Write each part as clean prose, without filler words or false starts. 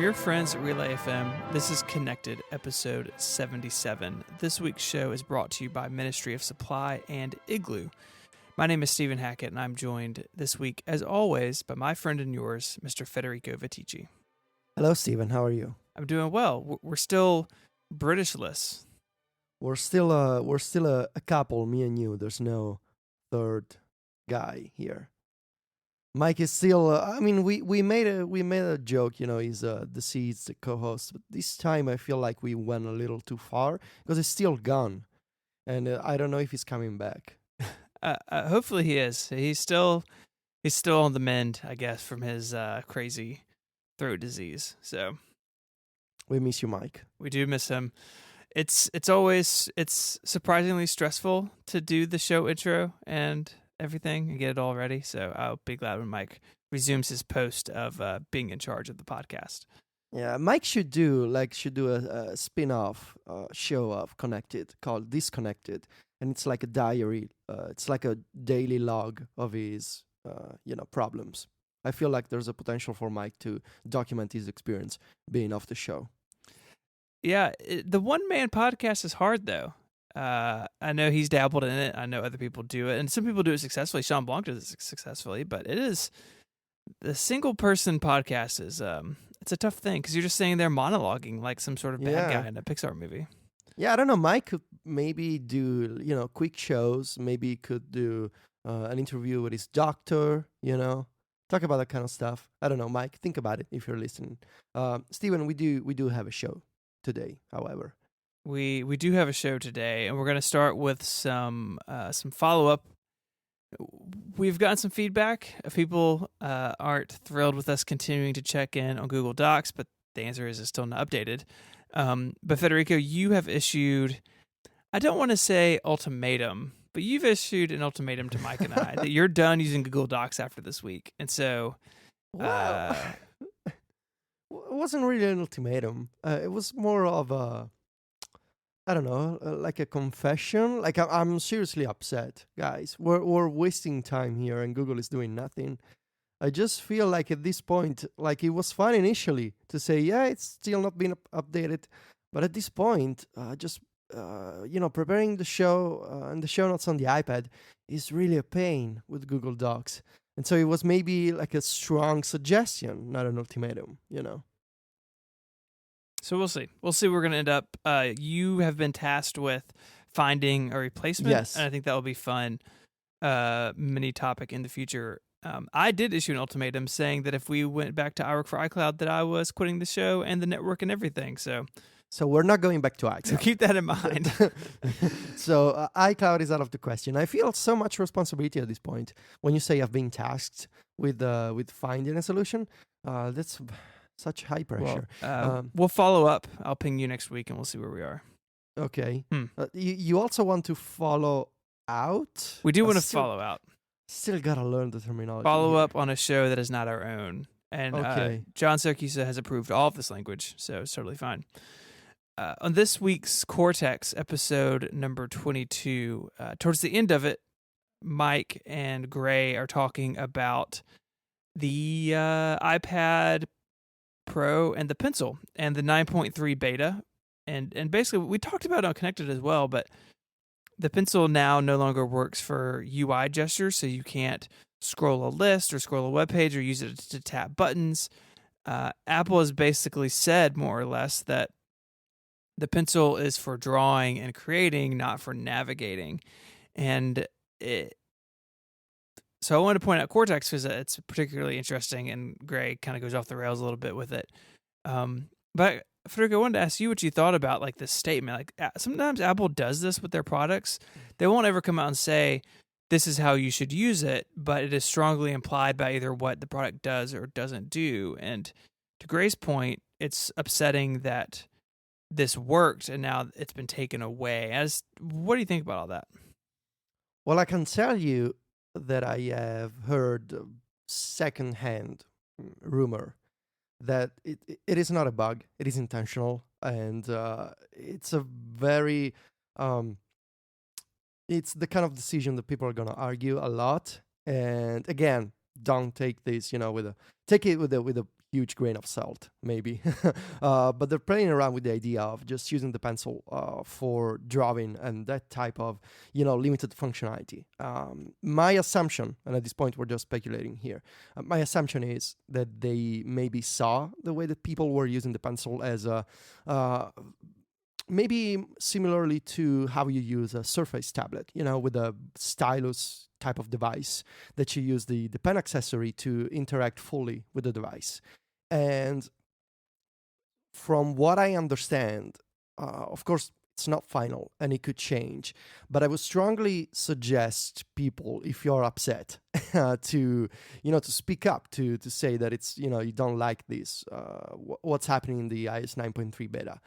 your friends at Relay FM. This is Connected, episode 77. This week's show is brought to you by Ministry of Supply and Igloo. My name is Stephen Hackett, and I'm joined this week, as always, by my friend and yours, Mr. Federico Vitici. Hello, Stephen. How are you? I'm doing well. We're still Britishless. We're still a couple, me and you. There's no third guy here. Mike is still. We made a joke. You know, he's deceased co-host. But this time, I feel like we went a little too far because he's still gone, and I don't know if he's coming back. Hopefully, he is. He's still on the mend, I guess, from his crazy throat disease. So we miss you, Mike. We do miss him. It's surprisingly stressful to do the show intro and everything and get it all ready. So I'll be glad when Mike resumes his post of being in charge of the podcast. Yeah, Mike should do a spin-off show of Connected called Disconnected, and it's like a diary. It's like a daily log of his problems. I feel like there's a potential for Mike to document his experience being off the show. Yeah, the one-man podcast is hard, though. I know he's dabbled in it. I know other people do it, and some people do it successfully. Sean Blanc does it successfully, but it is the single-person podcast is it's a tough thing because you're just sitting there monologuing like some sort of bad guy in a Pixar movie. Yeah, I don't know. Mike could maybe do quick shows. Maybe he could do an interview with his doctor. Talk about that kind of stuff. I don't know, Mike. Think about it if you're listening. Stephen, we do have a show today. However. We do have a show today, and we're going to start with some follow-up. We've gotten some feedback. People aren't thrilled with us continuing to check in on Google Docs, but the answer is it's still not updated. But Federico, you have issued, I don't want to say ultimatum, but you've issued an ultimatum to Mike and I that you're done using Google Docs after this week. And so... it wasn't really an ultimatum. It was more of a... I don't know, like a confession. Like I'm seriously upset, guys. We're wasting time here, and Google is doing nothing. I just feel like at this point, like it was fun initially to say, yeah, it's still not been updated, but at this point, preparing the show and the show notes on the iPad is really a pain with Google Docs, and so it was maybe like a strong suggestion, not an ultimatum, So we'll see. We'll see where we're going to end up. You have been tasked with finding a replacement. Yes. And I think that will be fun. Mini topic in the future. I did issue an ultimatum saying that if we went back to I Work for iCloud, that I was quitting the show and the network and everything. So we're not going back to iCloud. So keep that in mind. So iCloud is out of the question. I feel so much responsibility at this point. When you say I've been tasked with finding a solution, that's... such high pressure. Well, we'll follow up. I'll ping you next week, and we'll see where we are. Okay. You also want to follow out? We do want to follow out. Still got to learn the terminology. Follow up on a show that is not our own. And okay. John Syracuse has approved all of this language, so it's totally fine. On this week's Cortex, episode number 22, towards the end of it, Mike and Gray are talking about the iPad Pro and the Pencil and the 9.3 beta, and basically we talked about it on Connected as well, but the Pencil now no longer works for UI gestures, so you can't scroll a list or scroll a web page or use it to tap buttons. Apple has basically said more or less that the Pencil is for drawing and creating, not for navigating, and so I wanted to point out Cortex because it's particularly interesting, and Gray kind of goes off the rails a little bit with it. But Federico, I wanted to ask you what you thought about like this statement. Like sometimes Apple does this with their products. They won't ever come out and say, this is how you should use it, but it is strongly implied by either what the product does or doesn't do. And to Gray's point, it's upsetting that this worked and now it's been taken away. What do you think about all that? Well, I can tell you that I have heard secondhand rumor that it is not a bug, it is intentional, and it's a very it's the kind of decision that people are going to argue a lot. And again, don't take this, take it with a huge grain of salt, maybe. But they're playing around with the idea of just using the pencil for drawing and that type of, limited functionality. My assumption, and at this point we're just speculating here, my assumption is that they maybe saw the way that people were using the pencil as a maybe similarly to how you use a Surface tablet, with a stylus type of device that you use the pen accessory to interact fully with the device. And from what I understand, of course, it's not final and it could change, but I would strongly suggest people, if you're upset, to speak up, to say that it's, you don't like this, what's happening in the iOS 9.3 beta.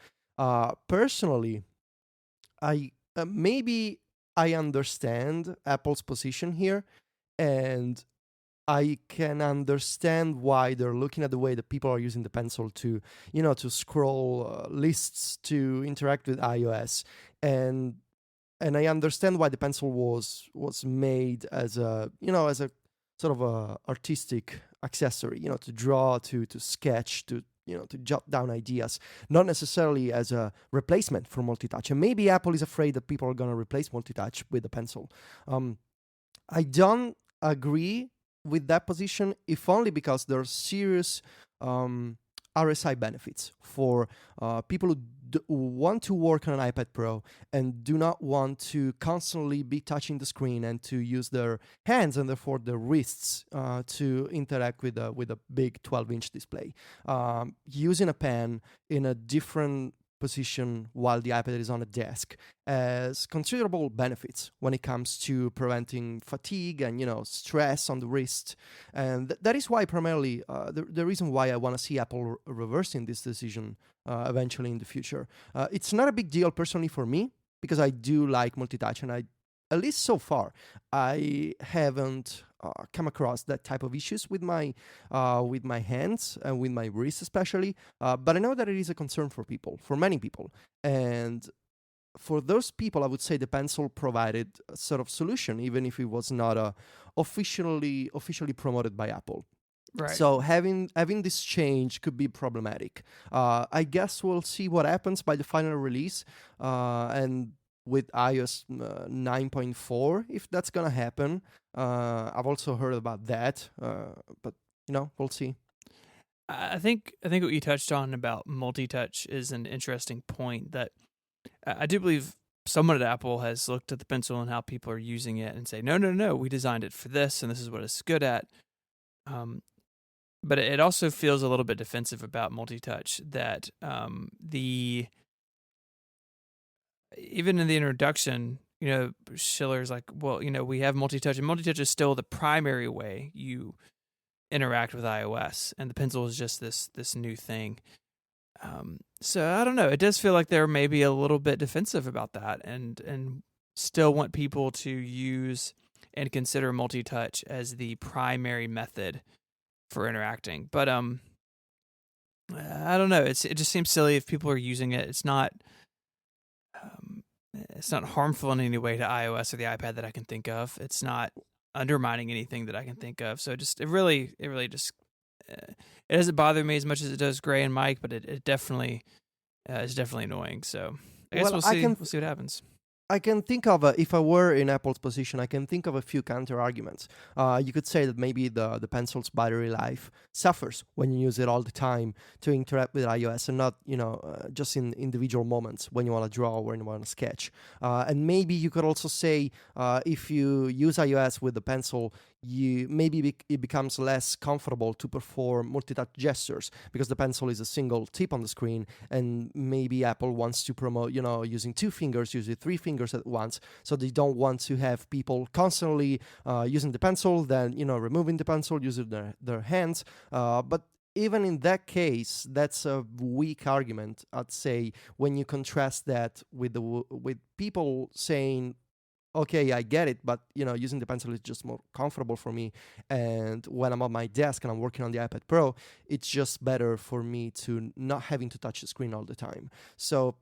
Personally, I maybe I understand Apple's position here, and I can understand why they're looking at the way that people are using the pencil to, to scroll lists, to interact with iOS, and I understand why the pencil was made as a sort of a artistic accessory, to draw, to sketch, to to jot down ideas, not necessarily as a replacement for multi-touch. And maybe Apple is afraid that people are going to replace multi-touch with the pencil. I don't agree with that position, if only because there are serious RSI benefits for people who want to work on an iPad Pro and do not want to constantly be touching the screen and to use their hands and therefore their wrists to interact with a big 12-inch display. Using a pen in a different position while the iPad is on a desk has considerable benefits when it comes to preventing fatigue and stress on the wrist, and that is why primarily the reason why I want to see Apple reversing this decision eventually in the future. It's not a big deal personally for me because I do like multi-touch, and at least so far I haven't come across that type of issues with my hands and with my wrists especially, but I know that it is a concern for many people, and for those people I would say the pencil provided a sort of solution, even if it was not officially promoted by Apple. Right. So having this change could be problematic. I guess we'll see what happens by the final release, and with iOS 9.4, if that's gonna happen. I've also heard about that, but we'll see. I think what you touched on about multi-touch is an interesting point. That I do believe someone at Apple has looked at the pencil and how people are using it and say, no, we designed it for this, and this is what it's good at. But it also feels a little bit defensive about multi-touch, that even in the introduction, Schiller's like, well, we have multi-touch, and multi-touch is still the primary way you interact with iOS, and the pencil is just this new thing. So I don't know. It does feel like they're maybe a little bit defensive about that, and still want people to use and consider multi-touch as the primary method for interacting. But I don't know. It just seems silly if people are using it. It's not harmful in any way to iOS or the iPad that I can think of. It's not undermining anything that I can think of. So it really just it doesn't bother me as much as it does Gray and Mike, but it definitely is definitely annoying. So I guess we'll see. We'll see what happens. I can think of, if I were in Apple's position, I can think of a few counter arguments. You could say that maybe the pencil's battery life suffers when you use it all the time to interact with iOS, and not, just in individual moments when you want to draw or when you want to sketch. And maybe you could also say, if you use iOS with the pencil, it becomes less comfortable to perform multi-touch gestures because the pencil is a single tip on the screen, and maybe Apple wants to promote, using 2 fingers, using 3 fingers at once, so they don't want to have people constantly using the pencil, then removing the pencil, using their hands. But even in that case, that's a weak argument, I'd say, when you contrast that with people saying, okay, I get it, but using the pencil is just more comfortable for me, and when I'm on my desk and I'm working on the iPad Pro, it's just better for me to not having to touch the screen all the time. So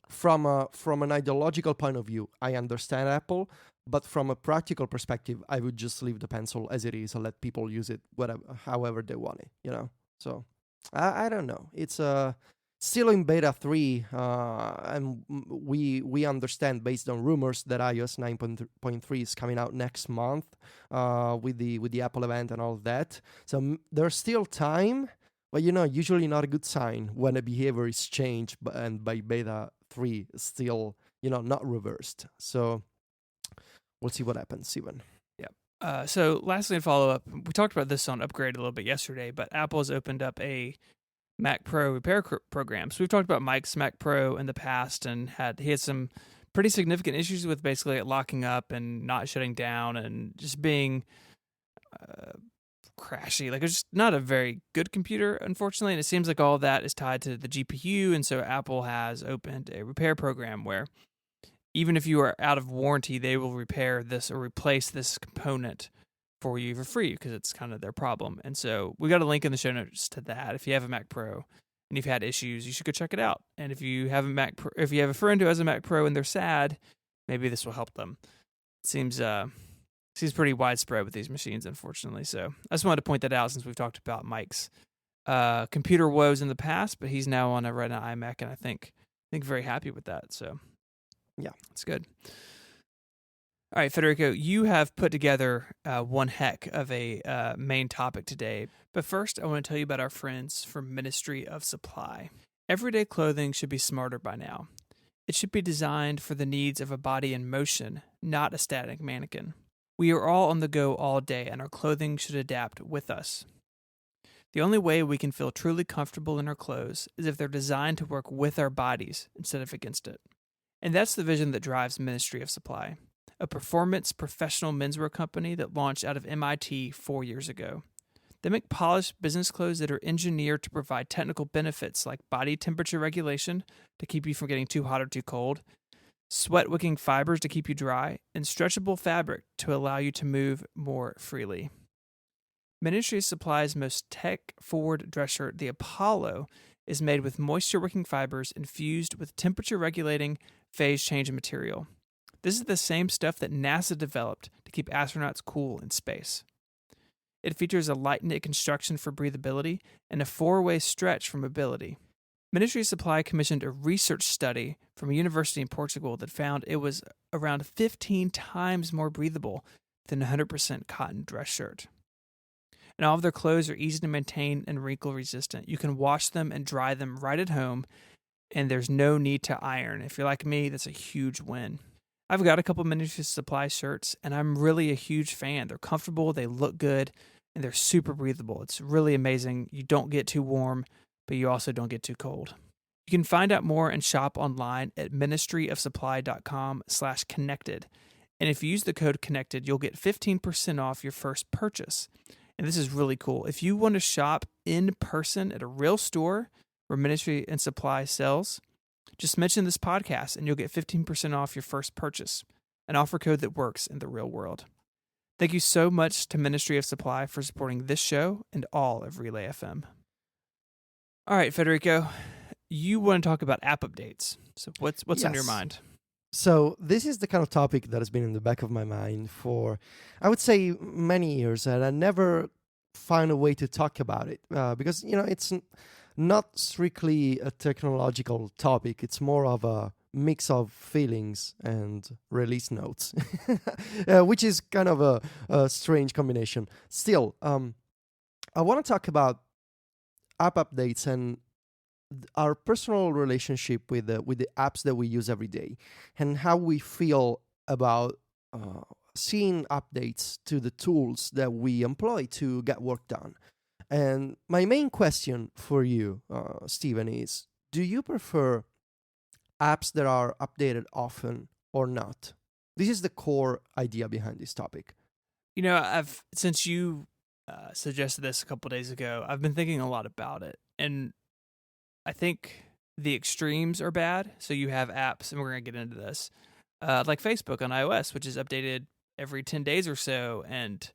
from an ideological point of view, I understand Apple, but from a practical perspective, I would just leave the pencil as it is and let people use it however they want it, So I don't know. It's still in beta 3, and we understand based on rumors that iOS 9.3 is coming out next month with the Apple event and all of that. So there's still time, but usually not a good sign when a behavior is changed, and by beta 3 is still not reversed. So we'll see what happens, Steven. So lastly, in follow-up, we talked about this on Upgrade a little bit yesterday, but Apple has opened up a Mac Pro repair program. So we've talked about Mike's Mac Pro in the past, and he had some pretty significant issues with basically it locking up and not shutting down and just being crashy. Like, it's just not a very good computer, unfortunately, and it seems like all of that is tied to the GPU, and so Apple has opened a repair program where even if you are out of warranty, they will repair this or replace this component for you for free because it's kind of their problem. And so we got a link in the show notes to that. If you have a Mac Pro and you've had issues, you should go check it out. And if you have if you have a friend who has a Mac Pro and they're sad, maybe this will help them. It seems pretty widespread with these machines, unfortunately. So I just wanted to point that out since we've talked about Mike's computer woes in the past, but he's now on a Retina iMac, and I think very happy with that. So yeah, it's good. All right, Federico, you have put together one heck of a main topic today. But first, I want to tell you about our friends from Ministry of Supply. Everyday clothing should be smarter by now. It should be designed for the needs of a body in motion, not a static mannequin. We are all on the go all day, and our clothing should adapt with us. The only way we can feel truly comfortable in our clothes is if they're designed to work with our bodies instead of against it. And that's the vision that drives Ministry of Supply, a performance professional menswear company that launched out of MIT 4 years ago. They make polished business clothes that are engineered to provide technical benefits like body temperature regulation to keep you from getting too hot or too cold, sweat-wicking fibers to keep you dry, and stretchable fabric to allow you to move more freely. Ministry of Supply's most tech-forward dress shirt, the Apollo, is made with moisture-wicking fibers infused with temperature-regulating phase-change material. This is the same stuff that NASA developed to keep astronauts cool in space. It features a light-knit construction for breathability and a 4-way stretch for mobility. Ministry of Supply commissioned a research study from a university in Portugal that found it was around 15 times more breathable than a 100% cotton dress shirt. And all of their clothes are easy to maintain and wrinkle resistant. You can wash them and dry them right at home, and there's no need to iron. If you're like me, that's a huge win. I've got a couple Ministry of Supply shirts, and I'm really a huge fan. They're comfortable, they look good, and they're super breathable. It's really amazing. You don't get too warm, but you also don't get too cold. You can find out more and shop online at ministryofsupply.com/connected. And if you use the code CONNECTED, you'll get 15% off your first purchase. And this is really cool. If you want to shop in person at a real store where Ministry and Supply sells, just mention this podcast and you'll get 15% off your first purchase, an offer code that works in the real world. Thank you so much to Ministry of Supply for supporting this show and all of Relay FM. All right, Federico, you want to talk about app updates. So what's on your mind? So this is the kind of topic that has been in the back of my mind for, I would say, many years, and I never find a way to talk about it because, it's not strictly a technological topic. It's more of a mix of feelings and release notes, which is kind of a strange combination. Still, I want to talk about app updates and our personal relationship with the apps that we use every day, and how we feel about seeing updates to the tools that we employ to get work done. And my main question for you, Stephen, is: do you prefer apps that are updated often or not? This is the core idea behind this topic. Since you suggested this a couple days ago, I've been thinking a lot about it, and I think the extremes are bad. So you have apps, and we're going to get into this, like Facebook on iOS, which is updated every 10 days or so, and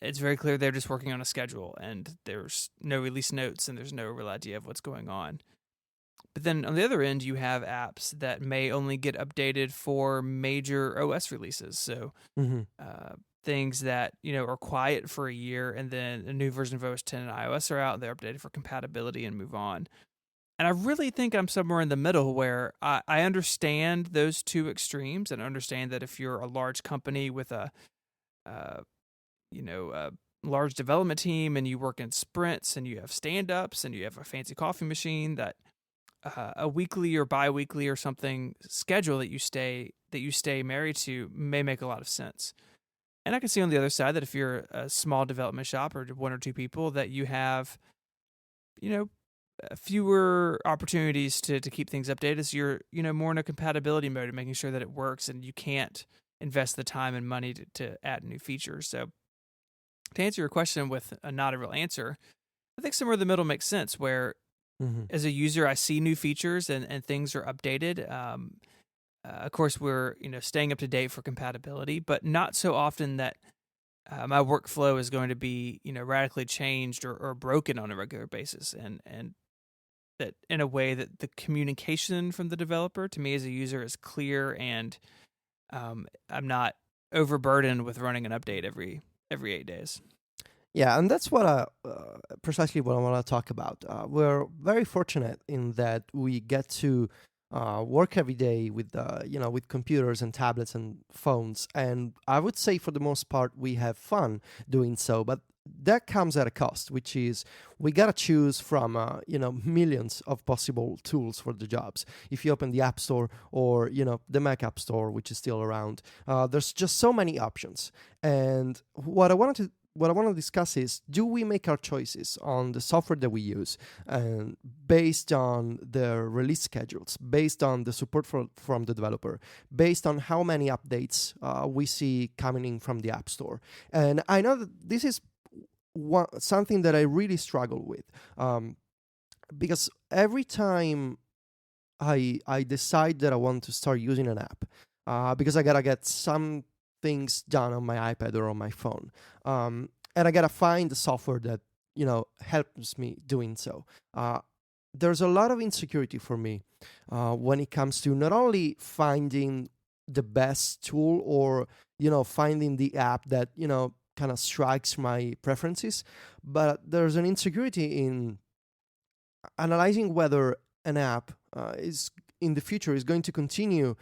it's very clear they're just working on a schedule, and there's no release notes, and there's no real idea of what's going on. But then on the other end, you have apps that may only get updated for major OS releases. So things that, are quiet for a year, and then a new version of OS 10 and iOS are out, they're updated for compatibility and move on. And I really think I'm somewhere in the middle where I understand those two extremes, and understand that if you're a large company with a large development team, and you work in sprints, and you have stand-ups, and you have a fancy coffee machine, that a weekly or bi-weekly or something schedule that you stay married to may make a lot of sense. And I can see on the other side that if you're a small development shop or one or two people, that you have, fewer opportunities to keep things updated. So you're, more in a compatibility mode and making sure that it works, and you can't invest the time and money to add new features. So to answer your question with a not a real answer, I think somewhere in the middle makes sense, where as a user, I see new features and things are updated. Of course, we're staying up to date for compatibility, but not so often that my workflow is going to be radically changed or broken on a regular basis, and that in a way that the communication from the developer to me as a user is clear, and I'm not overburdened with running an update every 8 days. Yeah, and that's what precisely what I want to talk about. We're very fortunate in that we get to work every day with with computers and tablets and phones, and I would say for the most part we have fun doing so. But that comes at a cost, which is we gotta choose from millions of possible tools for the jobs. If you open the App Store or the Mac App Store, which is still around, there's just so many options. And what I want to discuss is, do we make our choices on the software that we use, and based on the release schedules, based on the support from the developer, based on how many updates we see coming in from the App Store? And I know that this is something that I really struggle with, because every time I decide that I want to start using an app, because I gotta get some things done on my iPad or on my phone, and I gotta find the software that helps me doing so. There's a lot of insecurity for me when it comes to not only finding the best tool, or finding the app that kind of strikes my preferences, but there's an insecurity in analyzing whether an app is in the future is going to continue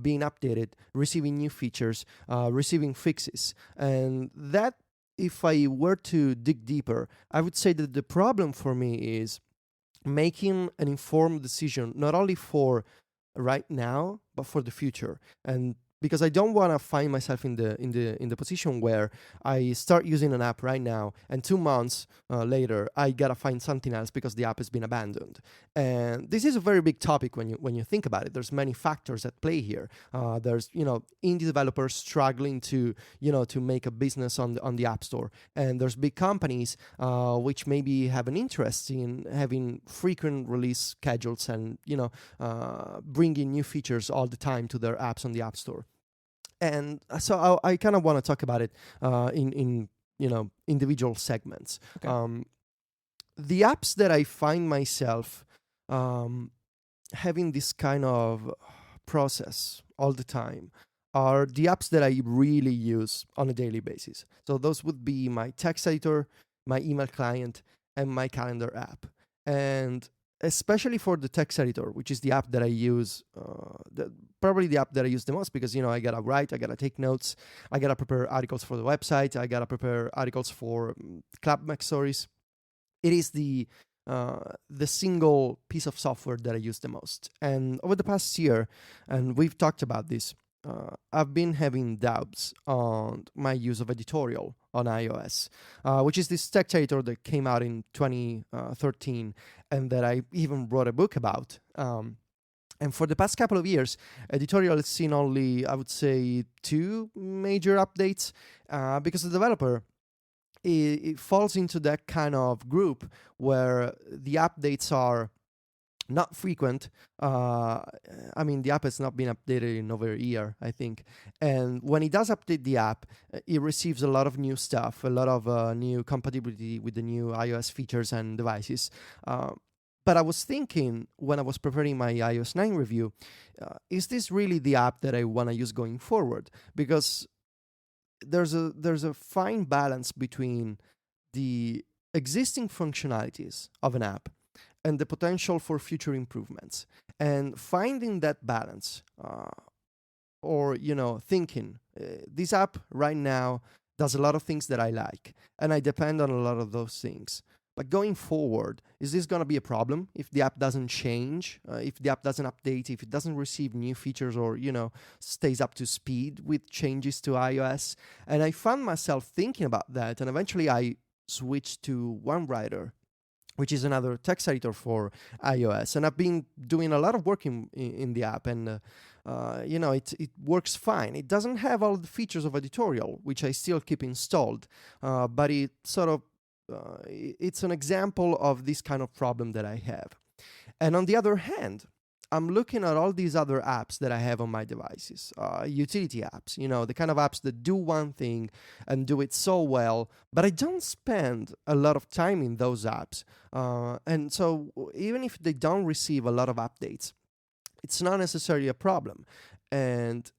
being updated, receiving new features, receiving fixes. And that, if I were to dig deeper, I would say that the problem for me is making an informed decision, not only for right now, but for the future. And because I don't want to find myself in the position where I start using an app right now, and 2 months later I gotta find something else because the app has been abandoned. And this is a very big topic when you think about it. There's many factors at play here. There's indie developers struggling to make a business on the App Store, and there's big companies which maybe have an interest in having frequent release schedules, and bringing new features all the time to their apps on the App Store. And so I kind of want to talk about it in individual segments. Okay. The apps that I find myself having this kind of process all the time are the apps that I really use on a daily basis. So those would be my text editor, my email client, and my calendar app. And especially for the text editor, which is the app that I use, probably the app that I use the most, because I gotta write, I gotta take notes, I gotta prepare articles for the website, I gotta prepare articles for Club Mac Stories. It is the single piece of software that I use the most. And over the past year, and we've talked about this, I've been having doubts on my use of editorial on iOS, which is this text editor that came out in 2013, and that I even wrote a book about. And for the past couple of years, editorial has seen only, I would say, 2 major updates, because the developer, it falls into that kind of group where the updates are not frequent. The app has not been updated in over a year, I think. And when it does update the app, it receives a lot of new stuff, a lot of new compatibility with the new iOS features and devices. But I was thinking, when I was preparing my iOS 9 review, is this really the app that I want to use going forward? Because there's a fine balance between the existing functionalities of an app and the potential for future improvements, and finding that balance, or thinking, this app right now does a lot of things that I like, and I depend on a lot of those things. But going forward, is this going to be a problem if the app doesn't change, if the app doesn't update, if it doesn't receive new features, or stays up to speed with changes to iOS? And I found myself thinking about that, and eventually I switched to OneWriter, which is another text editor for iOS. And I've been doing a lot of work in the app, and it works fine. It doesn't have all the features of editorial, which I still keep installed, but it sort of it's an example of this kind of problem that I have. And on the other hand, I'm looking at all these other apps that I have on my devices, utility apps, the kind of apps that do one thing and do it so well, but I don't spend a lot of time in those apps. And so even if they don't receive a lot of updates, it's not necessarily a problem. And,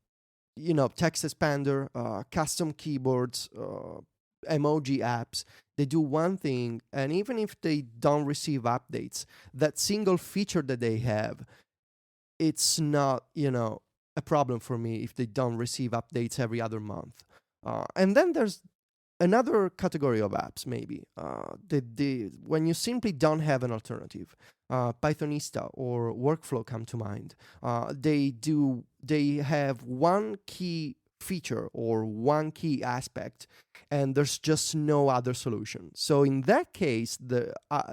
text expander, custom keyboards, emoji apps, they do one thing, and even if they don't receive updates, that single feature that they have, it's not, a problem for me if they don't receive updates every other month. And then there's another category of apps, maybe, when you simply don't have an alternative. Pythonista or Workflow come to mind. They have one key feature or one key aspect, and there's just no other solution. So in that case,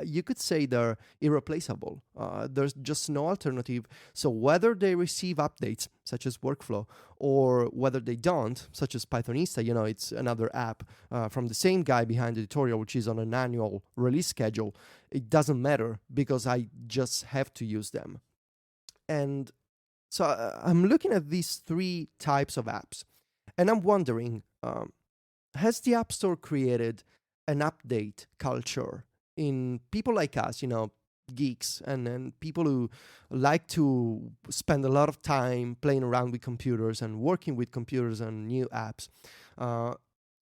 you could say they're irreplaceable. There's just no alternative. So whether they receive updates, such as Workflow, or whether they don't, such as Pythonista, it's another app from the same guy behind the tutorial, which is on an annual release schedule, it doesn't matter because I just have to use them. And so I'm looking at these three types of apps, and I'm wondering, has the App Store created an update culture in people like us, geeks, and people who like to spend a lot of time playing around with computers and working with computers and new apps?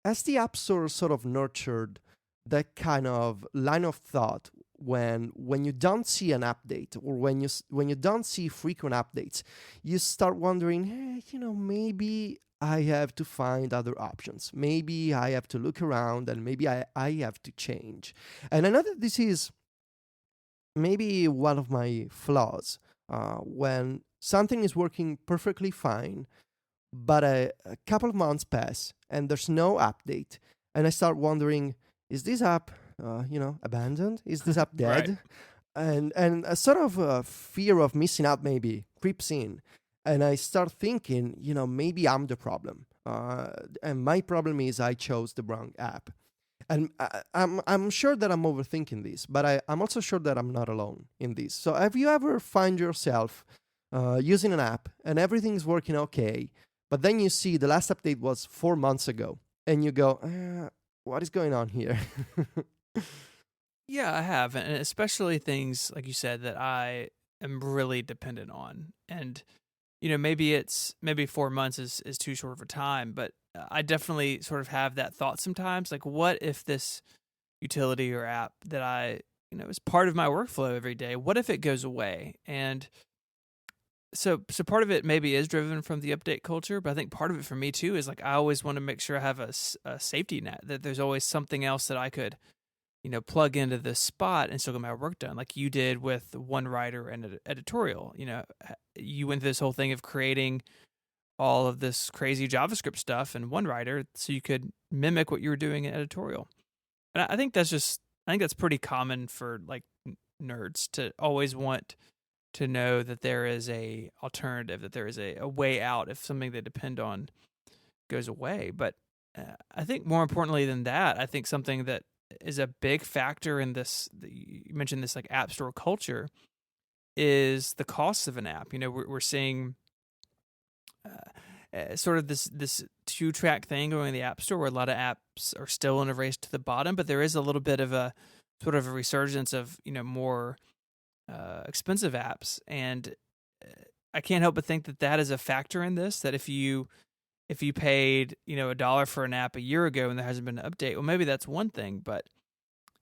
Has the App Store sort of nurtured that kind of line of thought when you don't see an update, or when you don't see frequent updates, you start wondering, hey, maybe I have to find other options. Maybe I have to look around, and maybe I have to change. And I know that this is maybe one of my flaws, when something is working perfectly fine, but a couple of months pass and there's no update, and I start wondering, is this app, abandoned? Is this app dead? Right. And a sort of fear of missing out maybe creeps in. And I start thinking, maybe I'm the problem. And my problem is I chose the wrong app. And I'm sure that I'm overthinking this, but I'm also sure that I'm not alone in this. So have you ever find yourself using an app and everything's working okay, but then you see the last update was 4 months ago, and you go, what is going on here? Yeah, I have. And especially things, like you said, that I am really dependent on. And maybe 4 months is too short of a time, but I definitely sort of have that thought sometimes. Like, what if this utility or app that I, is part of my workflow every day, what if it goes away? And so part of it maybe is driven from the update culture, but I think part of it for me too is like, I always want to make sure I have a safety net, that there's always something else that I could, plug into the spot and still get my work done, like you did with OneWriter and editorial. You went through this whole thing of creating all of this crazy JavaScript stuff in OneWriter so you could mimic what you were doing in editorial. And I think that's pretty common for like nerds to always want to know that there is a alternative, that there is a way out if something they depend on goes away. But I think more importantly than that, I think something that is a big factor in this, you mentioned this like app store culture, is the cost of an app. We're seeing sort of this 2-track thing going in the app store, where a lot of apps are still in a race to the bottom, but there is a little bit of a sort of a resurgence of more expensive apps. And I can't help but think that is a factor in this, that if you if you paid, $1 for an app a year ago and there hasn't been an update, well, maybe that's one thing. But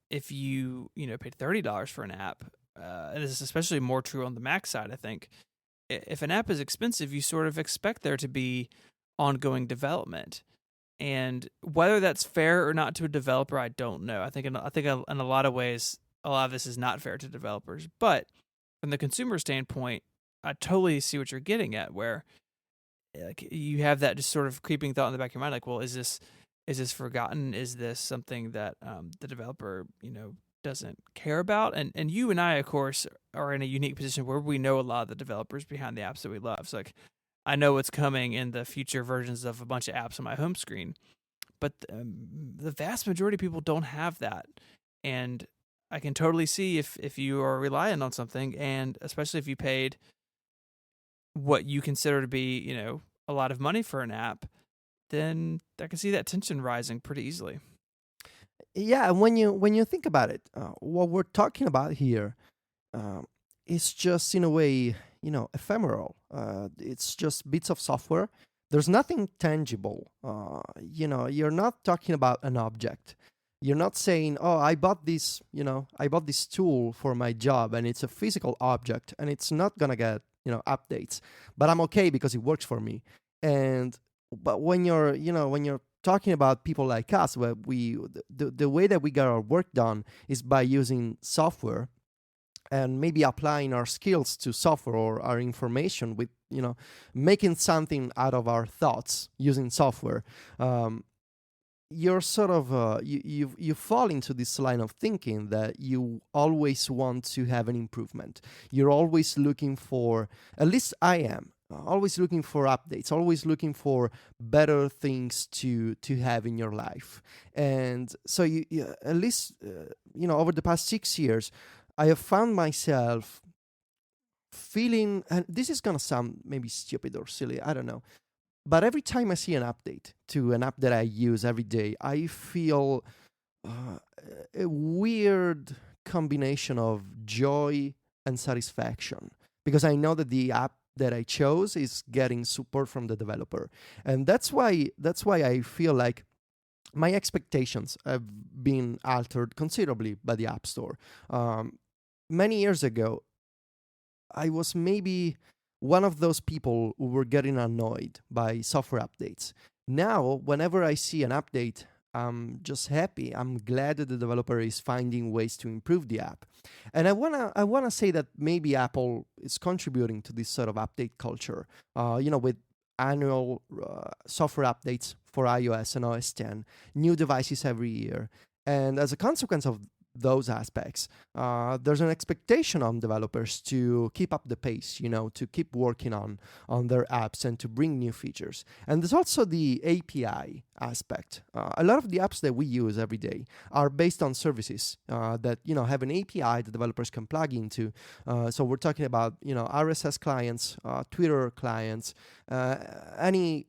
if you, paid $30 for an app, and this is especially more true on the Mac side, I think, if an app is expensive, you sort of expect there to be ongoing development. And whether that's fair or not to a developer, I don't know. I think in a lot of ways, a lot of this is not fair to developers. But from the consumer standpoint, I totally see what you're getting at, where like you have that just sort of creeping thought in the back of your mind, like, well, is this forgotten? Is this something that the developer, doesn't care about? And you and I, of course, are in a unique position where we know a lot of the developers behind the apps that we love. So like, I know what's coming in the future versions of a bunch of apps on my home screen, but the vast majority of people don't have that. And I can totally see if you are relying on something, and especially if you paid what you consider to be, a lot of money for an app, then I can see that tension rising pretty easily. Yeah, and when you think about it, what we're talking about here is just in a way, ephemeral. It's just bits of software. There's nothing tangible. You're not talking about an object. You're not saying, "Oh, I bought this tool for my job, and it's a physical object, and it's not gonna get updates, but I'm okay because it works for me." But when you're talking about people like us, where the way that we get our work done is by using software and maybe applying our skills to software, or our information with making something out of our thoughts using software. You're sort of you fall into this line of thinking that you always want to have an improvement. You're always looking for, at least I am, always looking for updates, always looking for better things to have in your life. And so you at least over the past 6 years, I have found myself feeling, and this is gonna sound maybe stupid or silly, I don't know, but every time I see an update to an app that I use every day, I feel a weird combination of joy and satisfaction, because I know that the app that I chose is getting support from the developer. And that's why I feel like my expectations have been altered considerably by the App Store. Many years ago, I was maybe one of those people who were getting annoyed by software updates. Now, whenever I see an update, I'm just happy. I'm glad that the developer is finding ways to improve the app. And I wanna say that maybe Apple is contributing to this sort of update culture. With annual software updates for iOS and OS 10, new devices every year, and as a consequence of those aspects, there's an expectation on developers to keep up the pace, to keep working on their apps and to bring new features. And there's also the API aspect. A lot of the apps that we use every day are based on services that have an API that developers can plug into. So we're talking about RSS clients, Twitter clients, any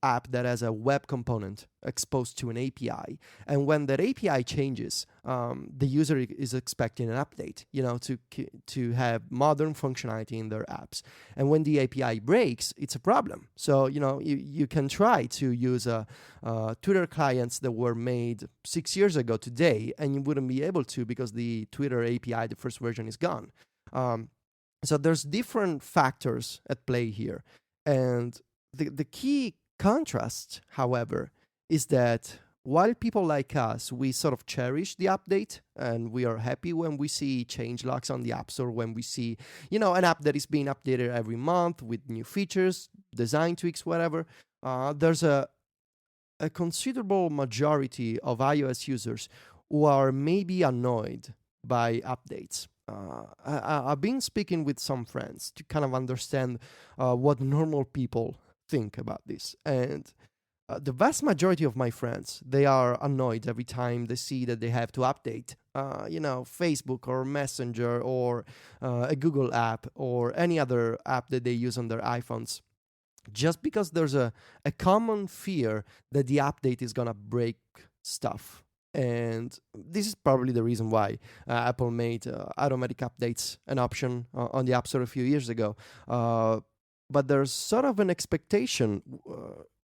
app that has a web component exposed to an API. And when that API changes, the user is expecting an update, to have modern functionality in their apps. And when the API breaks, it's a problem. So you can try to use Twitter clients that were made 6 years ago today, and you wouldn't be able to because the Twitter API, the first version, is gone. So there's different factors at play here. And the key contrast, however, is that while people like us, we sort of cherish the update, and we are happy when we see change logs on the App Store, when we see, an app that is being updated every month with new features, design tweaks, whatever, there's a considerable majority of iOS users who are maybe annoyed by updates. I've been speaking with some friends to kind of understand what normal people think about this. And the vast majority of my friends, they are annoyed every time they see that they have to update, Facebook or Messenger or a Google app or any other app that they use on their iPhones, just because there's a common fear that the update is going to break stuff. And this is probably the reason why Apple made automatic updates an option on the App Store a few years ago. But there's sort of an expectation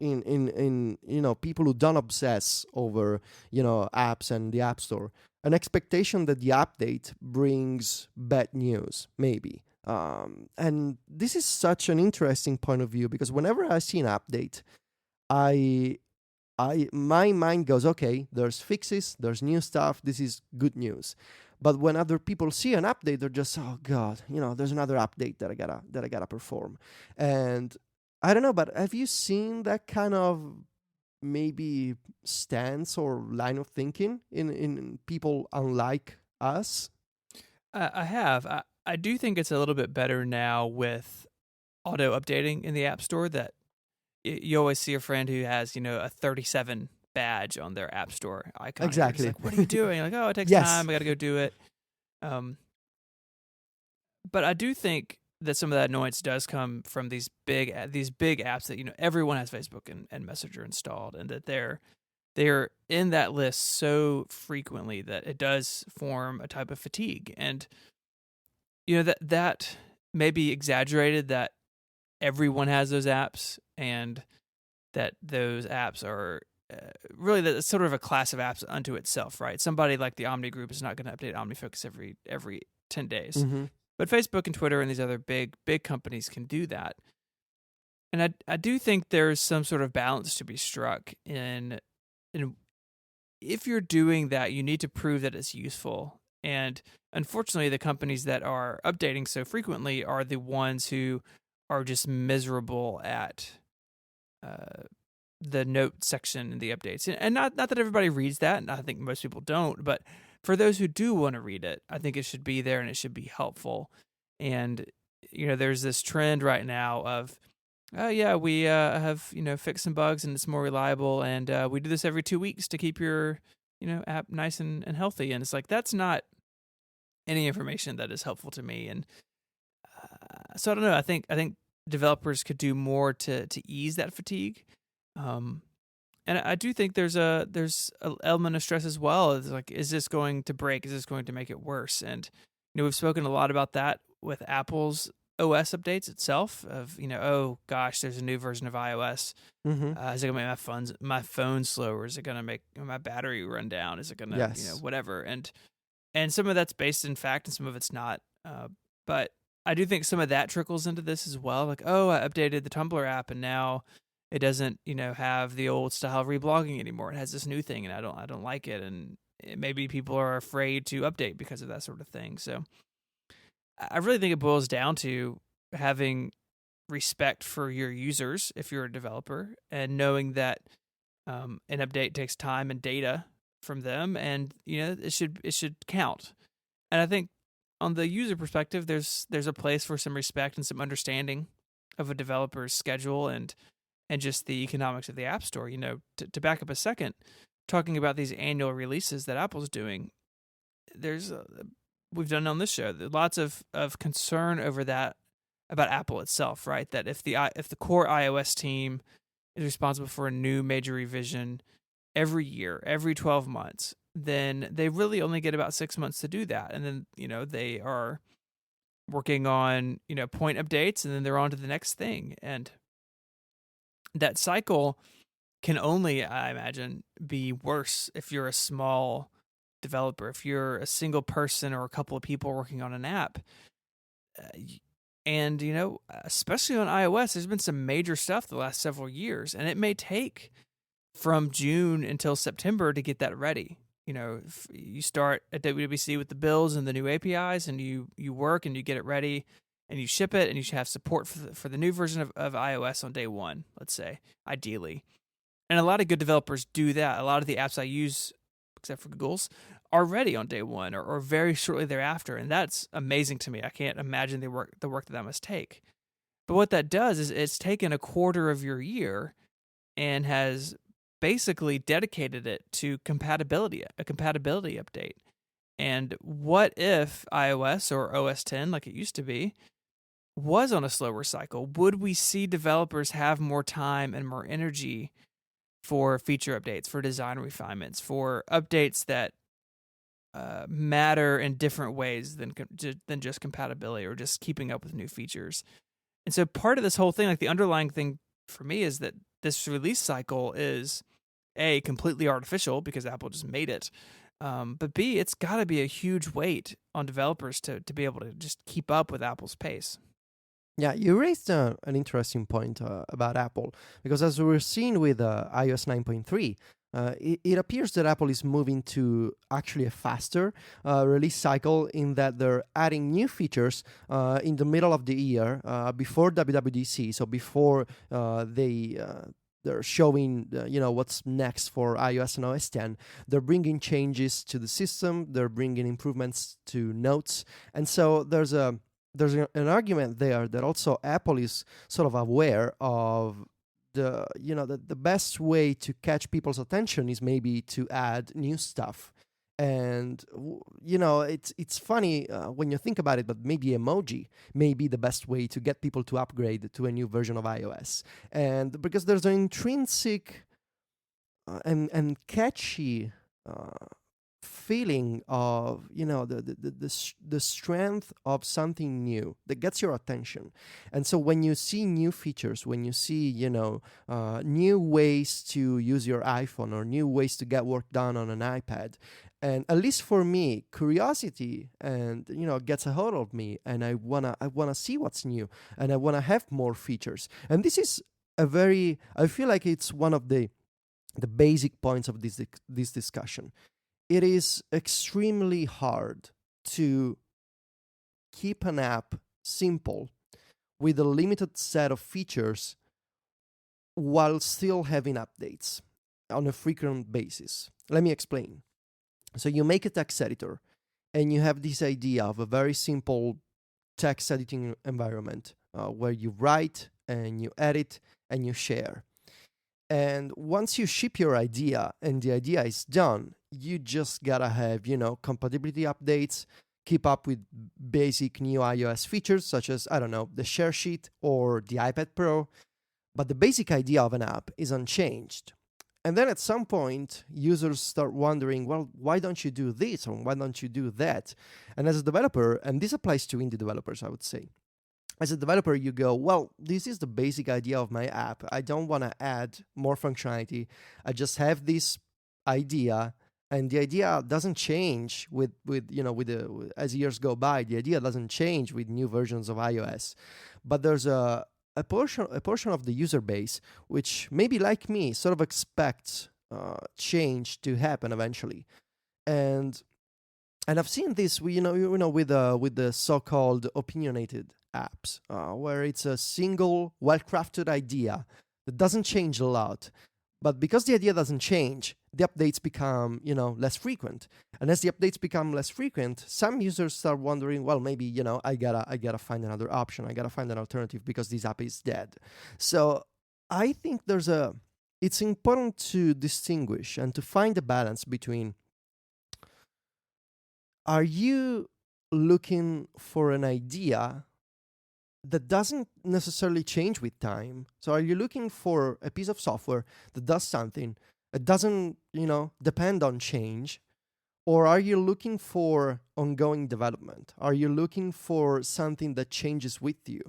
in people who don't obsess over apps and the App Store, an expectation that the update brings bad news, maybe. And this is such an interesting point of view, because whenever I see an update, my mind goes, okay, there's fixes, there's new stuff, this is good news. But when other people see an update, they're just, oh god, there's another update that I gotta perform. And I don't know, but have you seen that kind of maybe stance or line of thinking in people unlike us? I have. I do think it's a little bit better now with auto updating in the App Store, that you always see a friend who has, a 37 badge on their App Store icon. Exactly. Like, what are you doing? Like, oh, it takes Yes. time. I got to go do it. But I do think that some of that annoyance does come from these big apps that everyone has Facebook and Messenger installed, and that they're in that list so frequently that it does form a type of fatigue. And that may be exaggerated, that everyone has those apps, and that those apps are really that's sort of a class of apps unto itself, right? Somebody like the Omni Group is not going to update OmniFocus every 10 days. Mm-hmm. But Facebook and Twitter and these other big companies can do that. And I do think there's some sort of balance to be struck in if you're doing that, you need to prove that it's useful. And unfortunately, the companies that are updating so frequently are the ones who are just miserable at the note section in the updates. And not that everybody reads that, and I think most people don't, but for those who do want to read it, I think it should be there and it should be helpful. And there's this trend right now of, oh yeah, we have fixed some bugs and it's more reliable, and we do this every 2 weeks to keep your app nice and healthy. And it's like, that's not any information that is helpful to me. And so I don't know. I think developers could do more to ease that fatigue. And I do think there's an element of stress as well. It's like, is this going to break? Is this going to make it worse? And we've spoken a lot about that with Apple's OS updates itself. Of oh gosh, there's a new version of iOS. Mm-hmm. Is it gonna make my phone slower? Is it gonna make my battery run down? Is it gonna whatever? And some of that's based in fact, and some of it's not. But I do think some of that trickles into this as well. Like, oh, I updated the Tumblr app and now it doesn't, have the old style reblogging anymore. It has this new thing, and I don't like it. And maybe people are afraid to update because of that sort of thing. So I really think it boils down to having respect for your users if you're a developer, and knowing that an update takes time and data from them, and it should count. And I think on the user perspective, there's a place for some respect and some understanding of a developer's schedule and just the economics of the App Store. To back up a second, talking about these annual releases that Apple's doing, we've done on this show lots of concern over that about Apple itself, right? That if the core iOS team is responsible for a new major revision every year, every 12 months, then they really only get about 6 months to do that. And then, they are working on, point updates, and then they're on to the next thing. And that cycle can only, I imagine, be worse if you're a small developer, if you're a single person or a couple of people working on an app. And, especially on iOS, there's been some major stuff the last several years, and it may take from June until September to get that ready. If you start at WWDC with the builds and the new APIs, and you work and you get it ready and you ship it, and you should have support for the new version of iOS on day one, let's say, ideally. And a lot of good developers do that. A lot of the apps I use, except for Google's, are ready on day one or very shortly thereafter. And that's amazing to me. I can't imagine the work that must take. But what that does is it's taken a quarter of your year and has basically dedicated it to a compatibility update. And what if iOS or OS 10, like it used to be, was on a slower cycle? Would we see developers have more time and more energy for feature updates, for design refinements, for updates that matter in different ways than just compatibility or just keeping up with new features? And so part of this whole thing, like the underlying thing for me, is that this release cycle is A, completely artificial because Apple just made it. But B, it's got to be a huge weight on developers to be able to just keep up with Apple's pace. Yeah, you raised an interesting point about Apple, because as we're seeing with iOS 9.3, it appears that Apple is moving to actually a faster release cycle, in that they're adding new features in the middle of the year, before WWDC, so before they're showing what's next for iOS and OS 10. They're bringing changes to the system, they're bringing improvements to Notes, and so there's an argument there that also Apple is sort of aware of the best way to catch people's attention is maybe to add new stuff. And it's funny when you think about it, but maybe emoji may be the best way to get people to upgrade to a new version of iOS, and because there's an intrinsic and catchy feeling of the strength of something new that gets your attention. And so when you see new features, when you see new ways to use your iPhone or new ways to get work done on an iPad, and at least for me, curiosity and gets a hold of me, and I wanna see what's new, and I wanna have more features. And this is I feel like it's one of the basic points of this discussion. It is extremely hard to keep an app simple with a limited set of features while still having updates on a frequent basis. Let me explain. So you make a text editor, and you have this idea of a very simple text editing environment where you write and you edit and you share. And once you ship your idea and the idea is done, you just gotta have, compatibility updates, keep up with basic new iOS features such as, the share sheet or the iPad Pro. But the basic idea of an app is unchanged. And then at some point, users start wondering, well, why don't you do this or why don't you do that? And as a developer, and this applies to indie developers, I would say, as a developer, you go, well, this is the basic idea of my app. I don't want to add more functionality. I just have this idea, and the idea doesn't change as years go by. The idea doesn't change with new versions of iOS. But there's a portion of the user base which, maybe like me, sort of expects change to happen eventually. And I've seen this, with the so-called opinionated apps, where it's a single, well-crafted idea that doesn't change a lot. But because the idea doesn't change, the updates become, less frequent. And as the updates become less frequent, some users start wondering, well, maybe, I gotta find another option. I gotta find an alternative because this app is dead. So I think it's important to distinguish and to find a balance between, are you looking for an idea that doesn't necessarily change with time? So are you looking for a piece of software that does something, it doesn't, depend on change? Or are you looking for ongoing development? Are you looking for something that changes with you?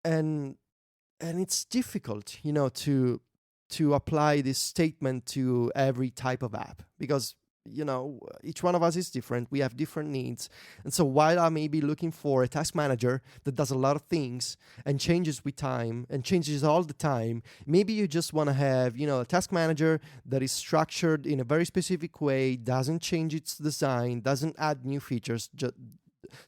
And it's difficult, to apply this statement to every type of app, because each one of us is different. We have different needs. And so while I may be looking for a task manager that does a lot of things and changes with time and changes all the time, maybe you just want to have, a task manager that is structured in a very specific way, doesn't change its design, doesn't add new features, just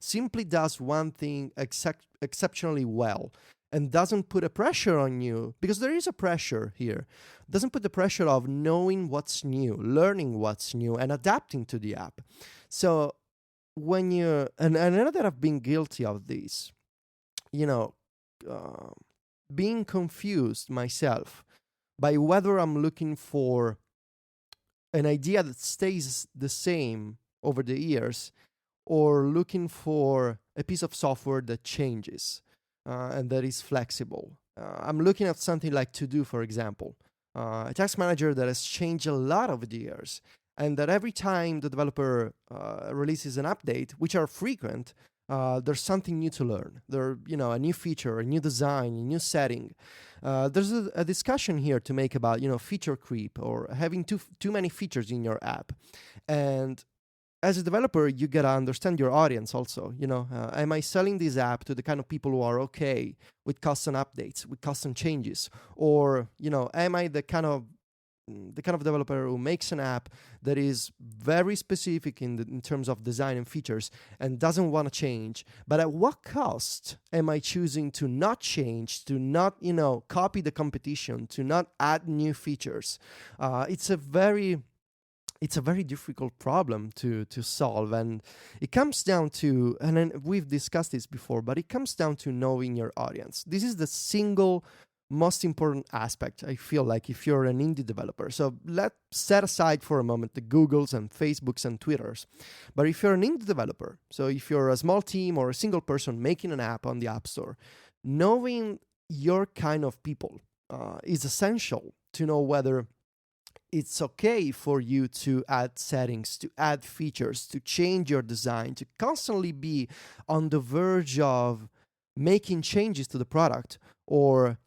simply does one thing exceptionally well, and doesn't put a pressure on you, because there is a pressure here. Doesn't put the pressure of knowing what's new, learning what's new, and adapting to the app. So when and I know that I've been guilty of this, being confused myself by whether I'm looking for an idea that stays the same over the years, or looking for a piece of software that changes. And that is flexible. I'm looking at something like To Do, for example, a task manager that has changed a lot over the years, and that every time the developer releases an update, which are frequent, There's something new to learn. A new feature, a new design, a new setting. There's a discussion here to make about, feature creep or having too many features in your app. And as a developer, you gotta understand your audience also. Am I selling this app to the kind of people who are okay with custom updates, with custom changes, or am I the kind of developer who makes an app that is very specific in terms of design and features and doesn't want to change? But at what cost am I choosing to not change, to not copy the competition, to not add new features? It's a very difficult problem to solve, and it comes down to, and then we've discussed this before, but it comes down to knowing your audience. This is the single most important aspect, I feel like, if you're an indie developer. So let's set aside for a moment the Googles and Facebooks and Twitters. But if you're an indie developer, so if you're a small team or a single person making an app on the App Store, knowing your kind of people is essential to know whether it's okay for you to add settings, to add features, to change your design, to constantly be on the verge of making changes to the product, or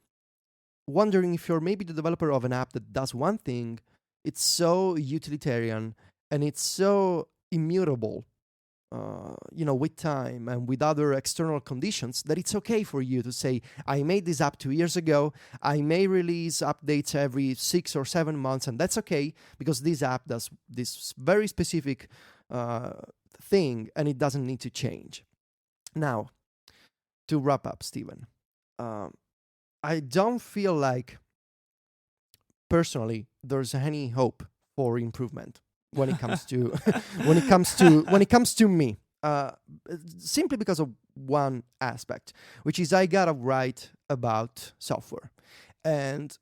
wondering if you're maybe the developer of an app that does one thing, it's so utilitarian and it's so immutable, with time and with other external conditions, that it's okay for you to say, I made this app 2 years ago, I may release updates every 6 or 7 months, and that's okay because this app does this very specific thing and it doesn't need to change. Now, to wrap up, Stephen, I don't feel like personally there's any hope for improvement when it comes to when it comes to me, simply because of one aspect, which is I gotta write about software, and